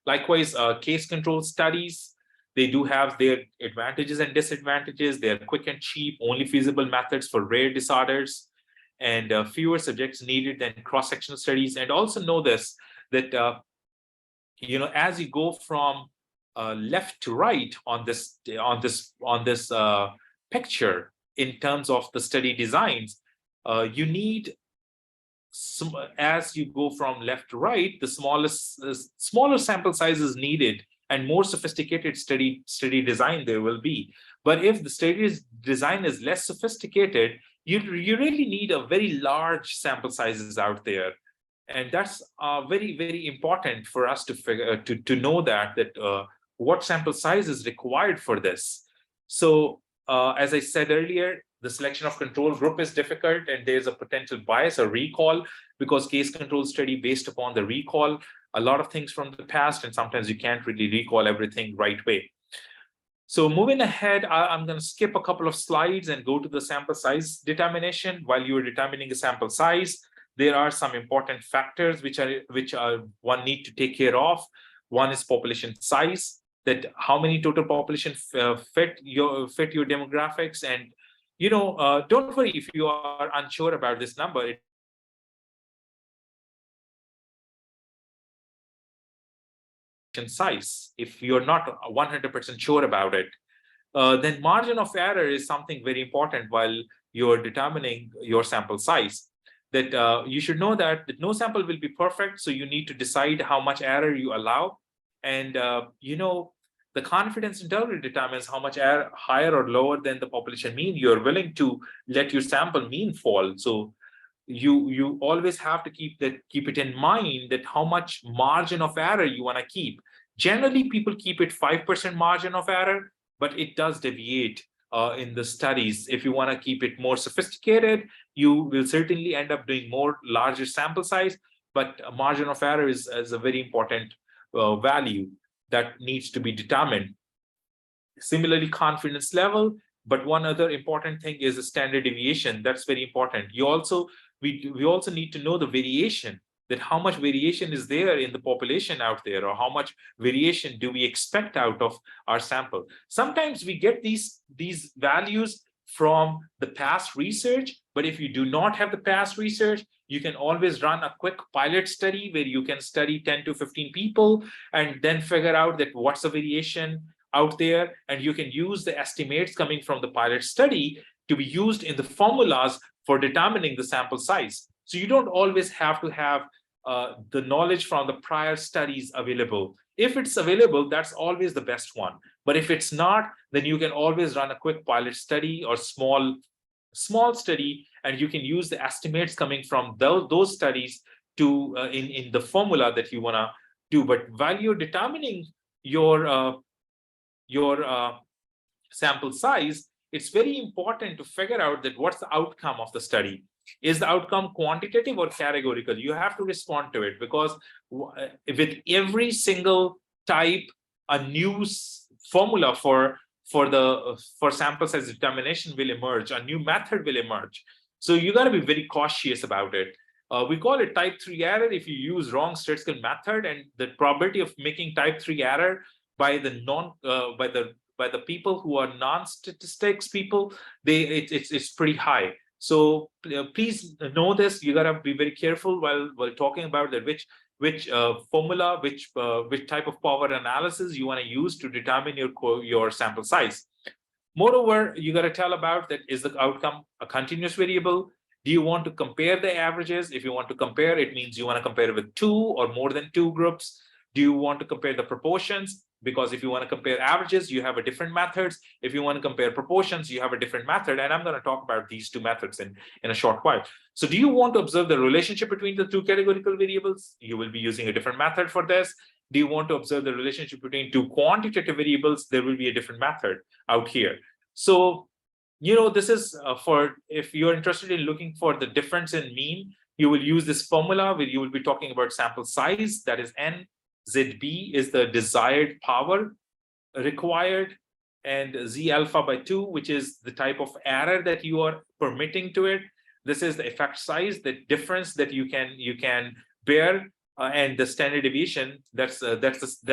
Likewise, case control studies, they do have their advantages and disadvantages. They are quick and cheap, only feasible methods for rare disorders, and fewer subjects needed than cross-sectional studies. And also know this, that as you go from left to right on this picture in terms of the study designs, you need as you go from left to right, the smaller sample size is needed, and more sophisticated study design there will be. But if the study design is less sophisticated, you really need a very large sample sizes out there. And that's very, very important for us to figure to know that what sample size is required for this. So as I said earlier, the selection of control group is difficult, and there's a potential bias or recall, because case control study based upon the recall a lot of things from the past, and sometimes you can't really recall everything right way. So moving ahead, I'm going to skip a couple of slides and go to the sample size determination. While you're determining a sample size, there are some important factors which one need to take care of. One is population size, that how many total population fit your demographics. And don't worry if you are unsure about this number. Size, if you're not 100% sure about it, then margin of error is something very important while you're determining your sample size. That you should know that no sample will be perfect, so you need to decide how much error you allow. And the confidence interval determines how much error, higher or lower than the population mean you're willing to let your sample mean fall. So you always have to keep it in mind, that how much margin of error you want to keep. Generally, people keep it 5% margin of error, but it does deviate in the studies. If you want to keep it more sophisticated, you will certainly end up doing larger sample size, but a margin of error is a very important value that needs to be determined. Similarly, confidence level. But one other important thing is the standard deviation. That's very important. We also need to know the variation, that how much variation is there in the population out there, or how much variation do we expect out of our sample. Sometimes we get these values from the past research, but if you do not have the past research, you can always run a quick pilot study where you can study 10 to 15 people and then figure out that what's the variation out there, and you can use the estimates coming from the pilot study to be used in the formulas for determining the sample size. So you don't always have to have the knowledge from the prior studies available. If it's available, that's always the best one. But if it's not, then you can always run a quick pilot study or small study, and you can use the estimates coming from those studies to in the formula that you want to do. But while you're determining your sample size, it's very important to figure out that what's the outcome of the study. is the outcome quantitative or categorical? You have to respond to it, because with every single type, a new formula for sample size determination will emerge, a new method will emerge. So you got to be very cautious about it. We call it type 3 error if you use wrong statistical method, and the probability of making type 3 error by the people who are non-statistics people, it's pretty high. So please know this. You gotta be very careful while talking about that which formula, which type of power analysis you want to use to determine your sample size. Moreover, you got to tell about that, is the outcome a continuous variable? Do you want to compare the averages? If you want to compare, it means you want to compare with 2 or more than 2 groups. Do you want to compare the proportions? Because if you want to compare averages, you have a different methods. If you want to compare proportions, you have a different method. And I'm going to talk about these 2 methods in a short while. So do you want to observe the relationship between the 2 categorical variables? You will be using a different method for this. Do you want to observe the relationship between 2 quantitative variables? There will be a different method out here. So, this is for, if you're interested in looking for the difference in mean, you will use this formula where you will be talking about sample size, that is N. ZB is the desired power required, and Z alpha by 2, which is the type of error that you are permitting to it. This is the effect size, the difference that you can bear, and the standard deviation. That's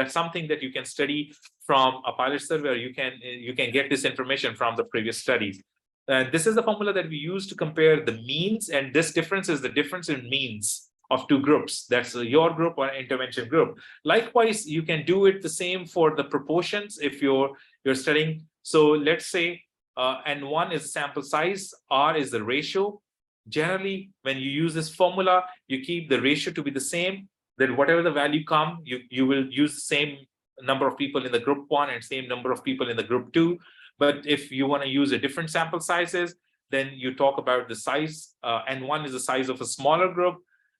something that you can study from a pilot survey, or you can get this information from the previous studies. This is the formula that we use to compare the means, and this difference is the difference in means of 2 groups. That's your group or intervention group. Likewise, you can do it the same for the proportions if you're studying. So let's say N1 is sample size, R is the ratio. Generally, when you use this formula, you keep the ratio to be the same. Then whatever the value come, you will use the same number of people in the group 1 and same number of people in the group 2. But if you want to use a different sample sizes, then you talk about the size. N1 is the size of a smaller group.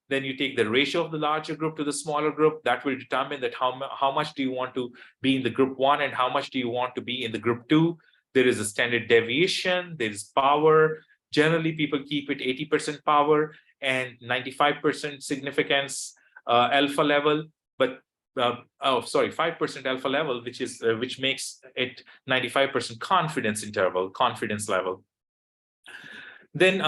Then you take the ratio of the larger group to the smaller group. That will determine that how much do you want to be in the group 1 and how much do you want to be in the group 2. There is a standard deviation, there is power. Generally, people keep it 80% power and 95% significance alpha level, but 5% alpha level, which makes it 95% confidence level. Then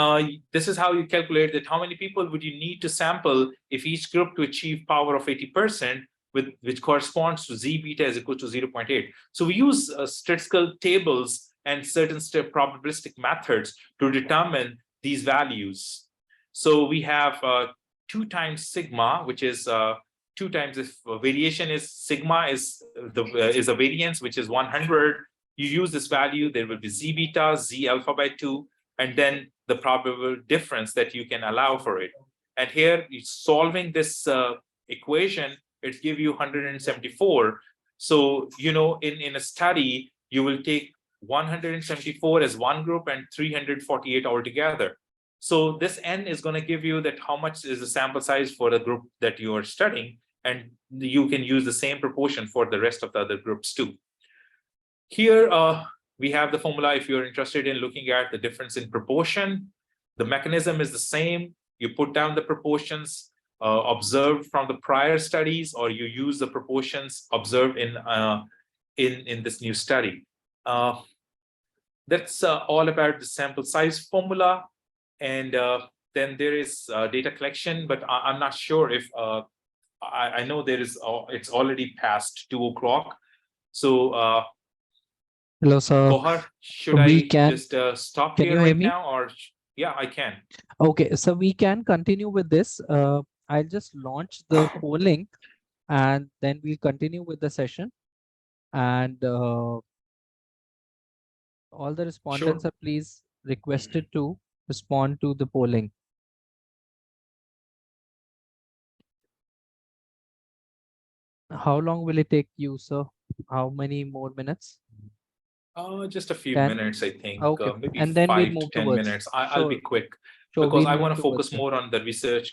this is how you calculate that how many people would you need to sample if each group to achieve power of 80%, which corresponds to Z beta is equal to 0.8. So we use statistical tables and certain probabilistic methods to determine these values. So we have 2 times sigma, which is 2 times if variation is sigma is a variance, which is 100. You use this value, there will be Z beta, Z alpha by 2, and then the probable difference that you can allow for it. And here, solving this equation, it gives you 174. So, in a study, you will take 174 as one group and 348 altogether. So this N is going to give you that how much is the sample size for the group that you are studying, and you can use the same proportion for the rest of the other groups too. Here, we have the formula if you're interested in looking at the difference in proportion. The mechanism is the same. You put down the proportions observed from the prior studies, or you use the proportions observed in this new study. That's all about the sample size formula. And then there is data collection, but I'm not sure if I know there is. It's already past 2 o'clock. So. Hello, sir. Cohort, should I just stop Can here you right hear me? now, or yeah, I can. Okay, so we can continue with this. I'll just launch the polling and then we'll continue with the session. And all the respondents are please requested to respond to the polling. How long will it take you, sir? How many more minutes? Just a few 10? minutes, I think. Okay, Maybe and then 5 we'll to move 10 towards. minutes. I'll be quick Sure, because we'll I move want to focus towards more on the research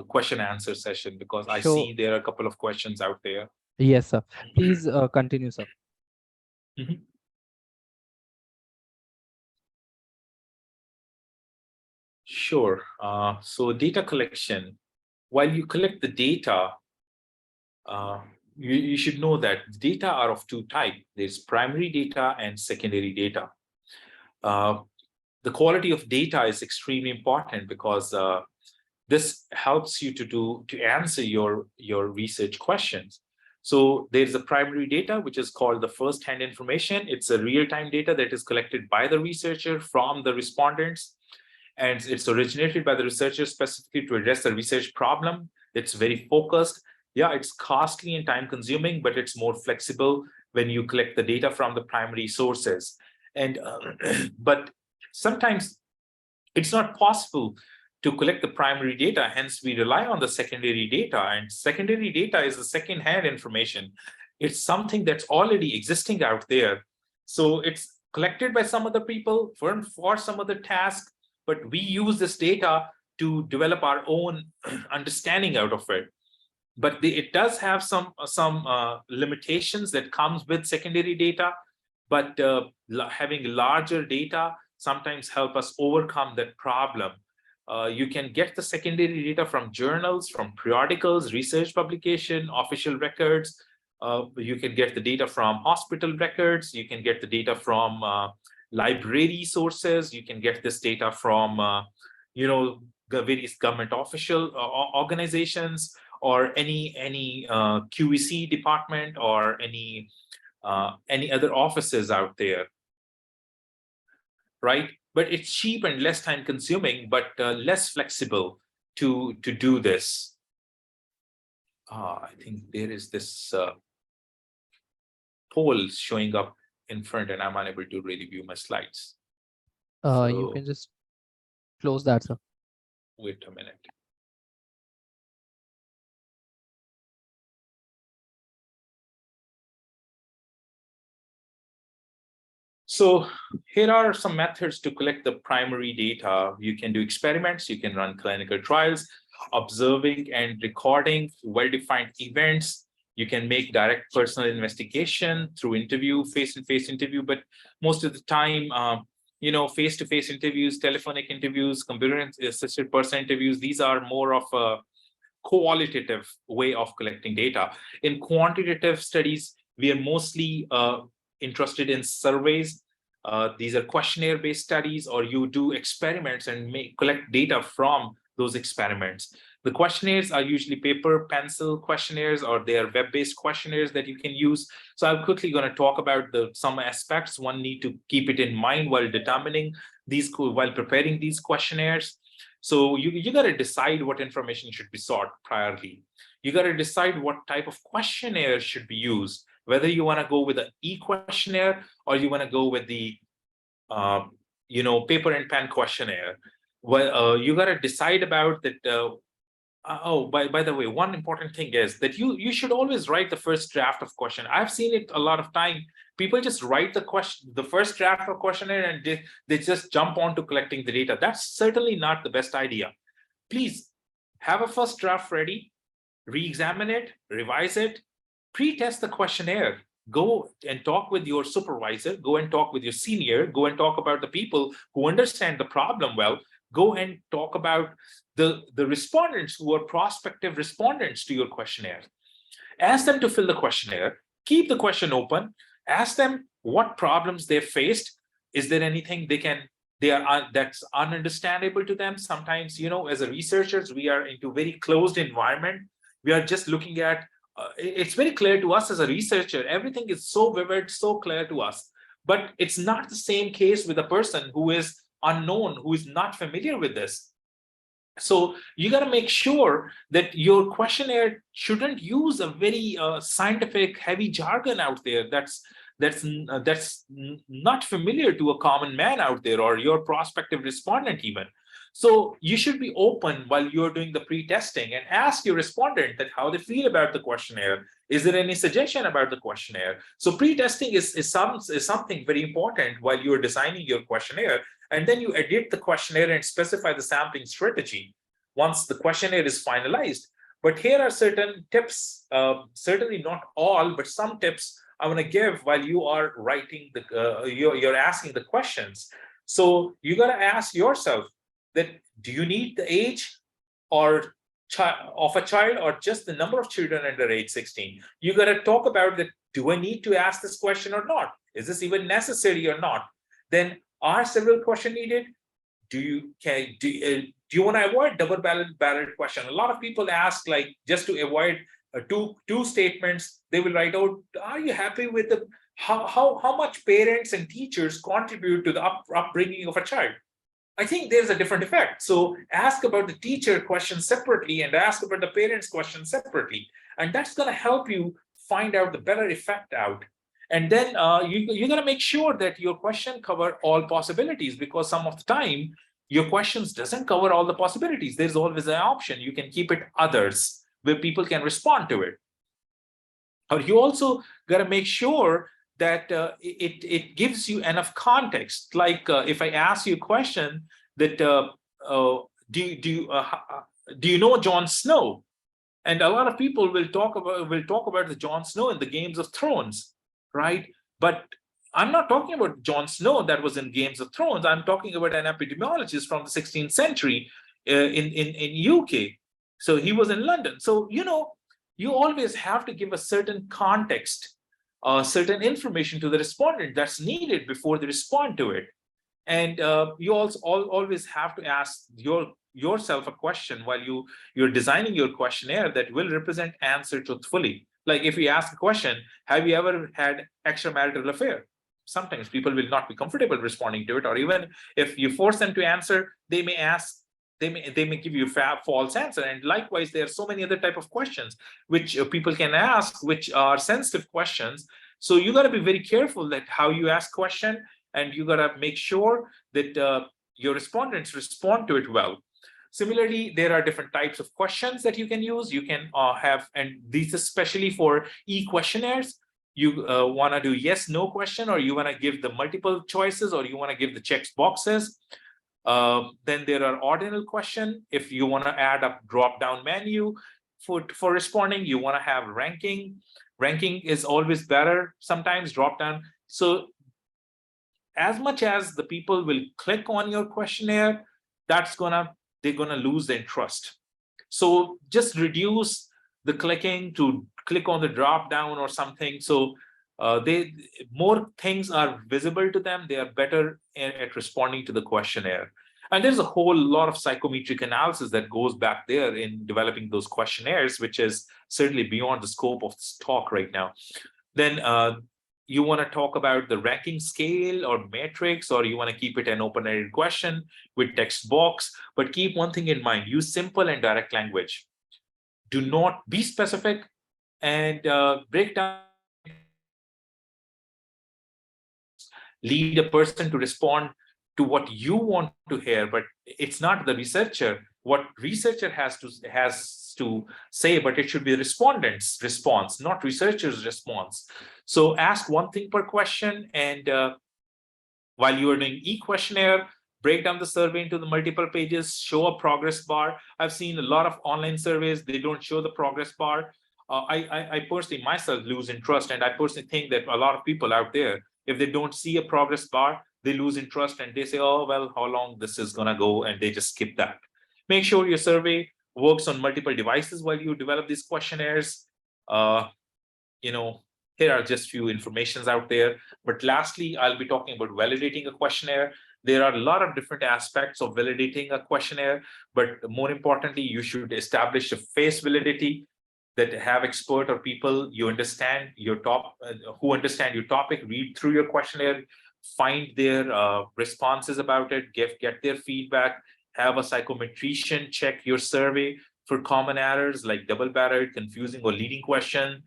question answer session, because I Sure. see there are a couple of questions out there. Yes, sir. Please continue, sir. Sure. So data collection, while you collect the data, you should know that data are of two types. There's primary data and secondary data. The quality of data is extremely important because this helps you to answer your research questions. So there's a primary data, which is called the first-hand information. It's a real-time data that is collected by the researcher from the respondents. And it's originated by the researcher specifically to address the research problem. It's very focused. Yeah, it's costly and time-consuming, but it's more flexible when you collect the data from the primary sources. And but sometimes it's not possible to collect the primary data, hence we rely on the secondary data, and secondary data is the second-hand information. It's something that's already existing out there. So it's collected by some other people for some other task, but we use this data to develop our own understanding out of it. But it does have some limitations that comes with secondary data, but having larger data sometimes help us overcome that problem. You can get the secondary data from journals, from periodicals, research publication, official records. You can get the data from hospital records. You can get the data from library sources. You can get this data from, various government official organizations, or any QEC department, or any other offices out there, right? But it's cheap and less time consuming, but less flexible to do this. I think there is this poll showing up in front, and I'm unable to really view my slides. You can just close that, sir. Wait a minute. So here are some methods to collect the primary data. You can do experiments, you can run clinical trials, observing and recording well-defined events. You can make direct personal investigation through interview, face-to-face interview, but most of the time, face-to-face interviews, telephonic interviews, computer-assisted person interviews, these are more of a qualitative way of collecting data. In quantitative studies, we are mostly interested in surveys. These are questionnaire-based studies, or you do experiments and collect data from those experiments. The questionnaires are usually paper, pencil questionnaires, or they are web-based questionnaires that you can use. So I'm quickly going to talk about some aspects one need to keep it in mind while preparing these questionnaires. So you got to decide what information should be sought priorly. You got to decide what type of questionnaire should be used, whether you want to go with an e-questionnaire or you want to go with the paper and pen questionnaire. Well, you got to decide about that. By the way, one important thing is that you should always write the first draft of question. I've seen it a lot of time. People just write the first draft of questionnaire, and they just jump on to collecting the data. That's certainly not the best idea. Please have a first draft ready, re-examine it, revise it, pre-test the questionnaire. Go and talk with your supervisor, go and talk with your senior, go and talk about the people who understand the problem well, go and talk about the respondents who are prospective respondents to your questionnaire. Ask them to fill the questionnaire, keep the question open, ask them what problems they've faced. Is there anything that's ununderstandable to them? Sometimes, as a researchers, we are into very closed environment. We are just looking at, it's very clear to us as a researcher, everything is so vivid, so clear to us, but it's not the same case with a person who is unknown, who is not familiar with this. So you got to make sure that your questionnaire shouldn't use a very scientific, heavy jargon out there that's not familiar to a common man out there, or your prospective respondent even. So you should be open while you're doing the pre-testing and ask your respondent that how they feel about the questionnaire. Is there any suggestion about the questionnaire? So pre-testing is something very important while you're designing your questionnaire. And then you edit the questionnaire and specify the sampling strategy once the questionnaire is finalized. But here are certain tips, certainly not all, but some tips I want to give while you are writing you're asking the questions. So you got to ask yourself, that do you need the age or of a child or just the number of children under age 16? You got to talk about that. Do I need to ask this question or not? Is this even necessary or not? Then are several questions needed? Do you want to avoid double ballot question? A lot of people ask, like, just to avoid two statements, they will write out, are you happy with the how much parents and teachers contribute to the upbringing of a child? I think there's a different effect. So ask about the teacher question separately and ask about the parents question separately. And that's going to help you find out the better effect out. And then you're going to make sure that your question cover all possibilities, because some of the time your questions doesn't cover all the possibilities. There's always an option. You can keep it others where people can respond to it. Or you also got to make sure that it gives you enough context. Like if I ask you a question that do you know Jon Snow? And a lot of people will talk about the Jon Snow in the Games of Thrones, right? But I'm not talking about Jon Snow that was in Games of Thrones. I'm talking about an epidemiologist from the 16th century in UK. So he was in London. So you always have to give a certain context, certain information to the respondent that's needed before they respond to it. And you also always have to ask yourself a question while you're designing your questionnaire that will represent answer truthfully. Like if you ask a question, have you ever had extramarital affair? Sometimes people will not be comfortable responding to it, or even if you force them to answer, they may give you a false answer. And likewise, there are so many other type of questions which people can ask, which are sensitive questions. So you got to be very careful that how you ask question, and you got to make sure that your respondents respond to it well. Similarly, there are different types of questions that you can use. You can have, and these especially for e-questionnaires, you want to do yes, no question, or you want to give the multiple choices, or you want to give the checks boxes. Then there are ordinal question. If you want to add a drop-down menu for responding, you want to have ranking. Ranking is always better, sometimes drop-down. So as much as the people will click on your questionnaire, they're gonna lose their trust. So just reduce the clicking to click on the drop down or something. So more things are visible to them. They are better at responding to the questionnaire. And there's a whole lot of psychometric analysis that goes back there in developing those questionnaires, which is certainly beyond the scope of this talk right now. Then you want to talk about the ranking scale or matrix, or you want to keep it an open-ended question with text box. But keep one thing in mind: use simple and direct language. Do not be specific and break down. Lead a person to respond to what you want to hear, but it's not the researcher. What researcher has to say, but it should be the respondent's response, not researcher's response. So ask one thing per question, and while you are doing e-questionnaire, break down the survey into the multiple pages, show a progress bar. I've seen a lot of online surveys, they don't show the progress bar. I personally myself lose interest, and I personally think that a lot of people out there, if they don't see a progress bar, they lose interest and they say, oh, well, how long this is gonna go, and they just skip that. Make sure your survey works on multiple devices while you develop these questionnaires. Here are just few informations out there. But lastly, I'll be talking about validating a questionnaire. There are a lot of different aspects of validating a questionnaire, but more importantly, you should establish a face validity that have expert or people you understand who understand your topic, read through your questionnaire, find their responses about it, get their feedback, have a psychometrician check your survey for common errors like double barrel, confusing or leading question.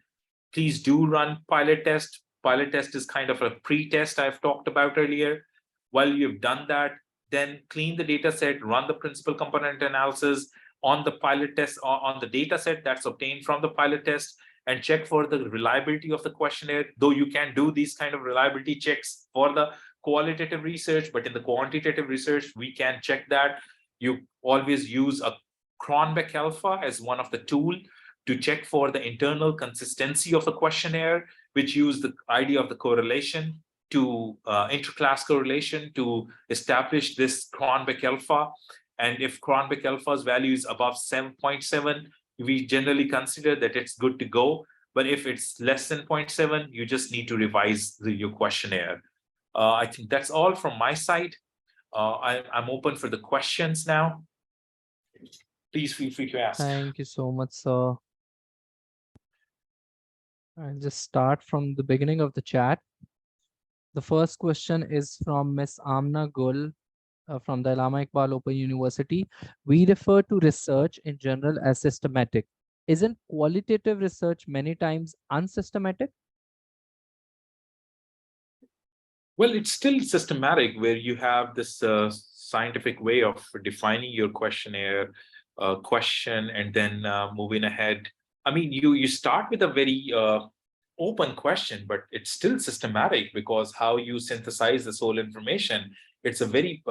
Please do run pilot test. Pilot test is kind of a pre-test I've talked about earlier. While you've done that, then clean the data set, run the principal component analysis on the pilot test, on the data set that's obtained from the pilot test, and check for the reliability of the questionnaire. Though you can do these kind of reliability checks for the qualitative research, but in the quantitative research, we can check that. You always use a Cronbach alpha as one of the tool to check for the internal consistency of the questionnaire, which use the idea of the correlation to interclass correlation to establish this Cronbach alpha. And if Cronbach alpha's value is above 7.7, we generally consider that it's good to go. But if it's less than 0.7, you just need to revise your questionnaire. I think that's all from my side. I'm open for the questions now. Please feel free to ask. Thank you so much, sir. I'll just start from the beginning of the chat. The first question is from Miss Amna Gul from the Allama Iqbal Open University. We refer to research in general as systematic. Isn't qualitative research many times unsystematic? Well, it's still systematic where you have this scientific way of defining your questionnaire question and then moving ahead. I mean, you start with a very open question, but it's still systematic because how you synthesize this whole information, it's a very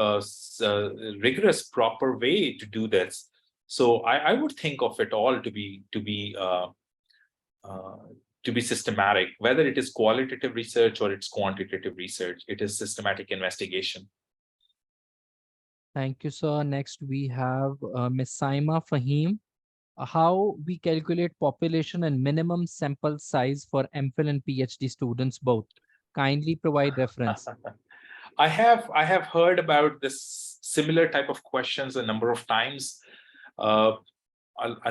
rigorous, proper way to do this. So I would think of it all to be systematic, whether it is qualitative research or it's quantitative research, it is systematic investigation. Thank you, sir. Next, we have Ms. Saima Fahim. How we calculate population and minimum sample size for MPhil and PhD students both. Kindly provide reference. I have heard about this similar type of questions a number of times. A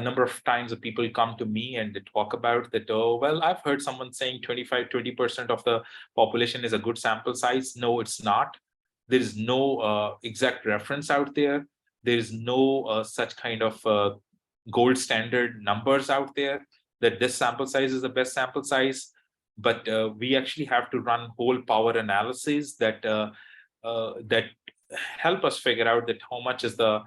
number of times the people come to me and they talk about that, oh, well, I've heard someone saying 25-20% of the population is a good sample size. No, it's not. There is no exact reference out there. There is no such kind of gold standard numbers out there that this sample size is the best sample size. But we actually have to run whole power analyses that help us figure out that how much is the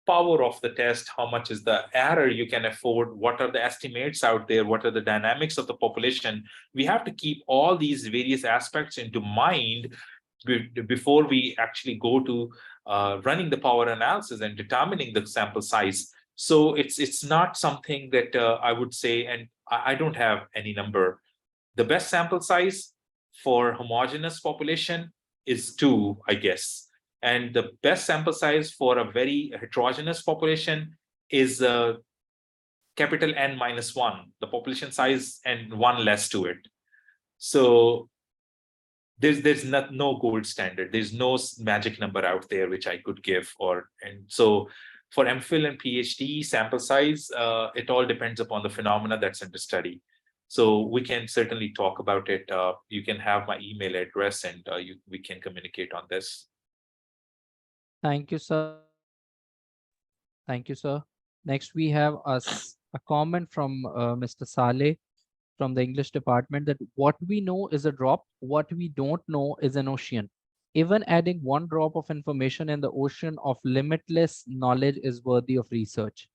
power of the test, how much is the error you can afford, what are the estimates out there, what are the dynamics of the population. We have to keep all these various aspects into mind before we actually go to running the power analysis and determining the sample size. So it's not something that I would say, and I don't have any number. The best sample size for homogeneous population is 2, I guess. And the best sample size for a very heterogeneous population is capital N minus 1, the population size, and 1 less to it. So there's no gold standard. There's no magic number out there which I could give. And so for MPhil and PhD sample size, it all depends upon the phenomena that's under study. So we can certainly talk about it. You can have my email address and we can communicate on this. Thank you, sir. Thank you, sir. Next, we have a comment from Mr. Saleh from the English department that what we know is a drop, what we don't know is an ocean. Even adding 1 drop of information in the ocean of limitless knowledge is worthy of research.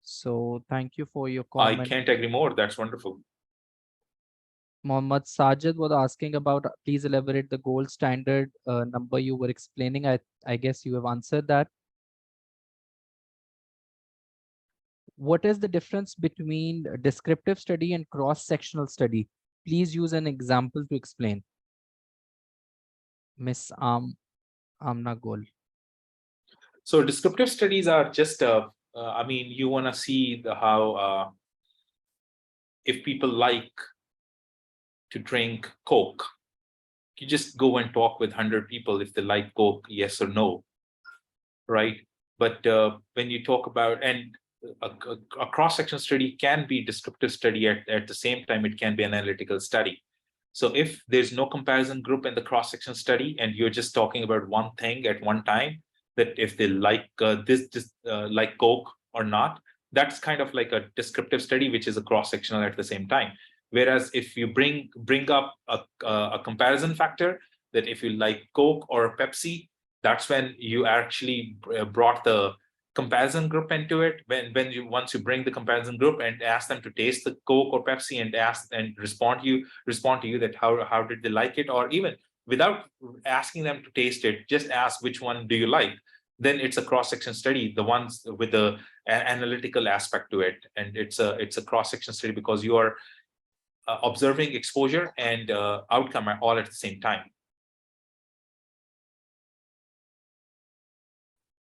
So thank you for your comment. I can't agree more. That's wonderful. Mohammad Sajid was asking about, please elaborate the gold standard number you were explaining. I guess you have answered that. What is the difference between descriptive study and cross-sectional study? Please use an example to explain. Miss Amna Gol. So descriptive studies are just, I mean, you want to see how, if people like to drink Coke, you just go and talk with 100 people if they like Coke, yes or no, right? But when you talk about, and a cross-section study can be descriptive study at the same time, it can be an analytical study. So if there's no comparison group in the cross-section study and you're just talking about one thing at one time, that if they like like Coke or not, that's kind of like a descriptive study, which is a cross-sectional at the same time. Whereas if you bring up a comparison factor, that if you like Coke or Pepsi, that's when you actually brought the comparison group into it. Once you bring the comparison group and ask them to taste the Coke or Pepsi and ask and respond to you that how did they like it, or even without asking them to taste it, just ask which one do you like. Then it's a cross-section study, the ones with the analytical aspect to it, and it's a cross-section study because you are observing exposure and outcome all at the same time.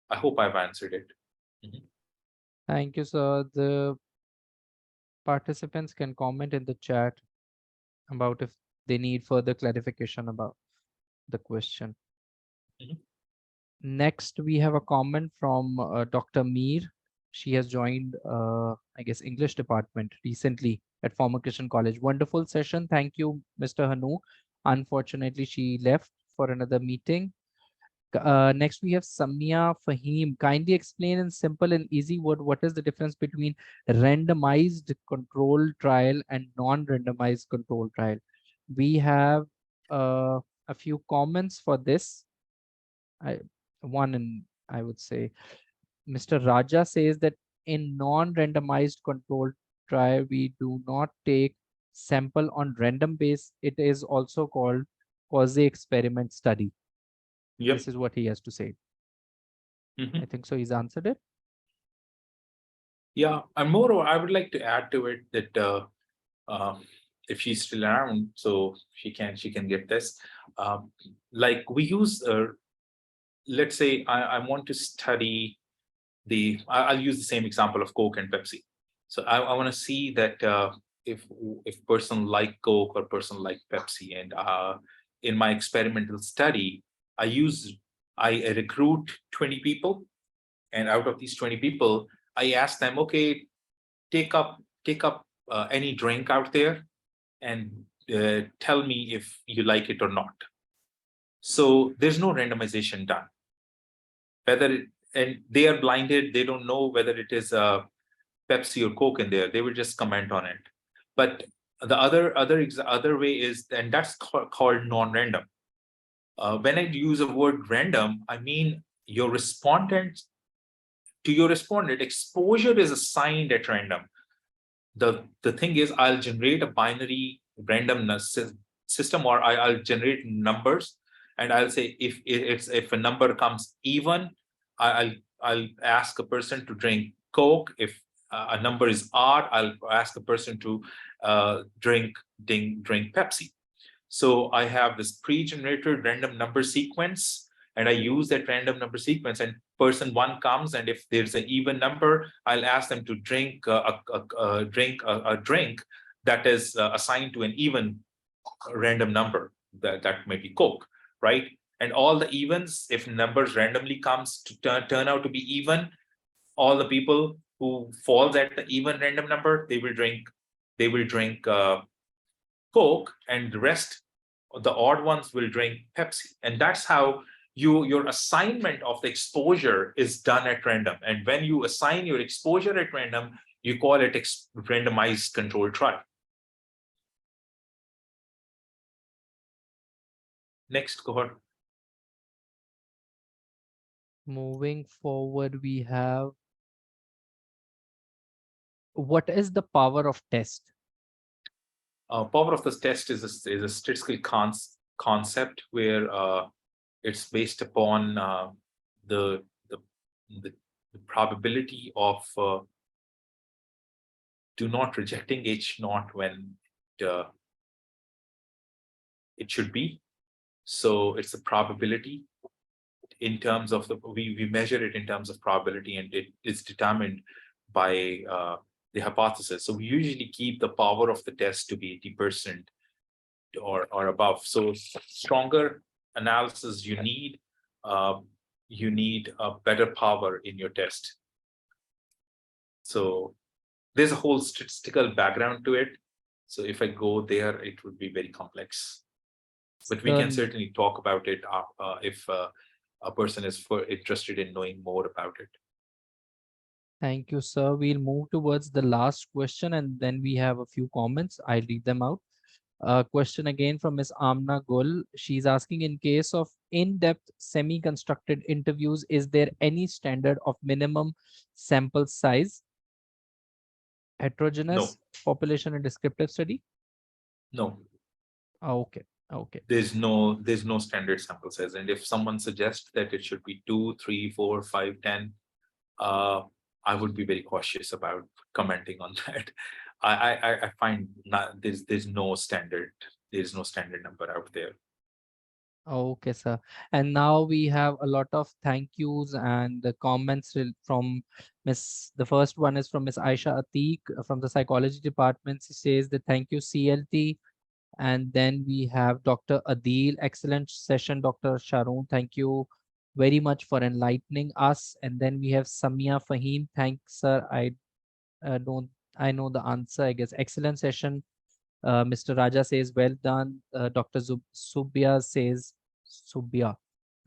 I hope I've answered it. Thank you, sir. The participants can comment in the chat about if they need further clarification about the question. Mhm. Next, we have a comment from Dr. Mir. She has joined, I guess, English department recently at Former Christian College. Wonderful session. Thank you, Mr. Hanook. Unfortunately, she left for another meeting. Next, we have Samia Fahim. Kindly explain in simple and easy word what is the difference between randomized control trial and non-randomized control trial. We have a few comments for this. I would say Mr. Raja says that in non-randomized controlled trial, we do not take sample on random base. It is also called quasi-experiment study. Yep. This is what he has to say. Mhm. I think so. He's answered it. Yeah, and moreover, I would like to add to it that if she's still around, so she can get this. Like we use, let's say I want to study I'll use the same example of Coke and Pepsi. So I want to see that if person like Coke or person like Pepsi, and in my experimental study, I recruit 20 people, and out of these 20 people, I ask them, okay, take up any drink out there and tell me if you like it or not. So there's no randomization done. And they are blinded, they don't know whether it is Pepsi or Coke in there. They will just comment on it. But the other way is, and that's called non-random. When I use a word random, I mean your respondent exposure is assigned at random. The thing is, I'll generate a binary randomness system, or I'll generate numbers, and I'll say if a number comes even, I'll ask a person to drink Coke. If a number is odd, I'll ask a person to drink Pepsi. So I have this pre-generated random number sequence, and I use that random number sequence, and person one comes, and if there's an even number, I'll ask them to drink a drink that is assigned to an even random number, that may be Coke, right? And all the evens, if numbers randomly comes to turn out to be even, all the people who falls at the even random number, they will drink Coke, and the rest, the odd ones, will drink Pepsi. And that's how your assignment of the exposure is done at random. And when you assign your exposure at random, you call it randomized control trial. Next cohort. Moving forward, we have what is the power of test? Power of this test is a statistical concept where it's based upon the probability of do not rejecting H naught when it should be. So it's a probability in terms of we measure it in terms of probability, and it is determined by the hypothesis. So we usually keep the power of the test to be 80% or above. So stronger analysis you need a better power in your test. So there's a whole statistical background to it. So if I go there, it would be very complex. But we can certainly talk about it if a person is interested in knowing more about it. Thank you, sir. We'll move towards the last question, and then we have a few comments. I'll read them out. Question again from Ms. Amna Gul. She's asking, in case of in-depth semi-constructed interviews, is there any standard of minimum sample size? Heterogeneous population and descriptive study? No. Okay. Okay. There's no standard sample size. And if someone suggests that it should be 2, 3, 4, 5, 10, I would be very cautious about commenting on that. I find there's no standard number out there. Okay, sir. And now we have a lot of thank yous and the comments from Miss. The first one is from Miss Aisha Atik from the psychology department. She says the thank you CLT. And then we have Dr. Adil. Excellent session, Dr. Sharoon. Thank you very much for enlightening us. And then we have Samia Fahim. Thanks, sir. Don't I know the answer, I guess. Excellent session. Mr. Raja says, well done. Dr. Subia says, Subia,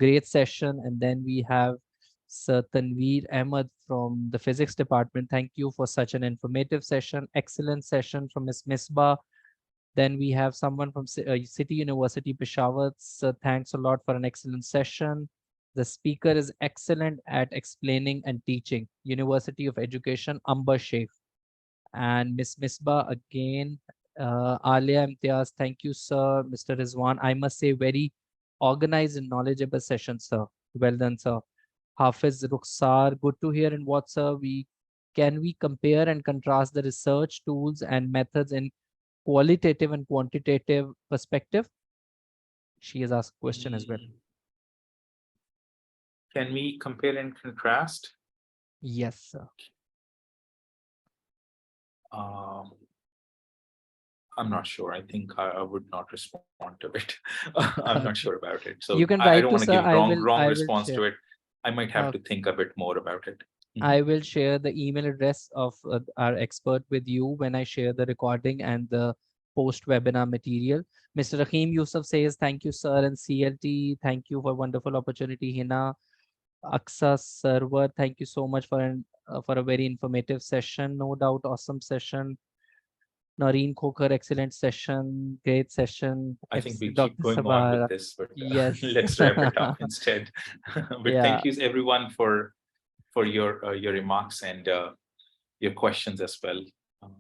great session. And then we have Sir Tanveer Ahmed from the physics department. Thank you for such an informative session. Excellent session from Ms. Misbah. Then we have someone from City University Peshawar. So thanks a lot for an excellent session. The speaker is excellent at explaining and teaching. University of Education, Amber Sheikh. And Miss Misbah again, Alia Imtiaz, thank you, sir. Mr. Rizwan, I must say, very organized and knowledgeable session, sir. Well done, sir. Hafiz Rukhsar, good to hear. And what, sir, can we compare and contrast the research tools and methods in qualitative and quantitative perspective? She has asked a question as well. Can we compare and contrast? Yes, sir. I'm not sure. I think I would not respond to it. I'm not sure about it. So You can I write don't to want to sir. give wrong I will response to share. it. I might have to think a bit more about it. I will share the email address of our expert with you when I share the recording and the post-webinar material. Mr. Rahim Yusuf says, thank you, sir, and CLT. Thank you for wonderful opportunity, Hina. Aksa Server, thank you so much for a very informative session. No doubt, awesome session. Noreen Khokar, excellent session, great session. I think we Dr. keep going on Sabara. with this, but Yes. let's wrap it up instead. But Yeah. thank you everyone for your remarks and your questions as well.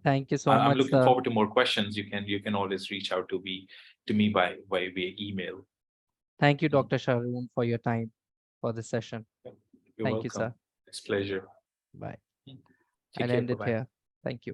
Thank you so I'm much, looking sir. forward to more questions. You can always reach out to me by via email. Thank you, Dr. Sharoon, for your time for this session. You're Thank you, welcome. sir. It's a pleasure. Bye. Take I'll care. end it Bye-bye. here. Thank you.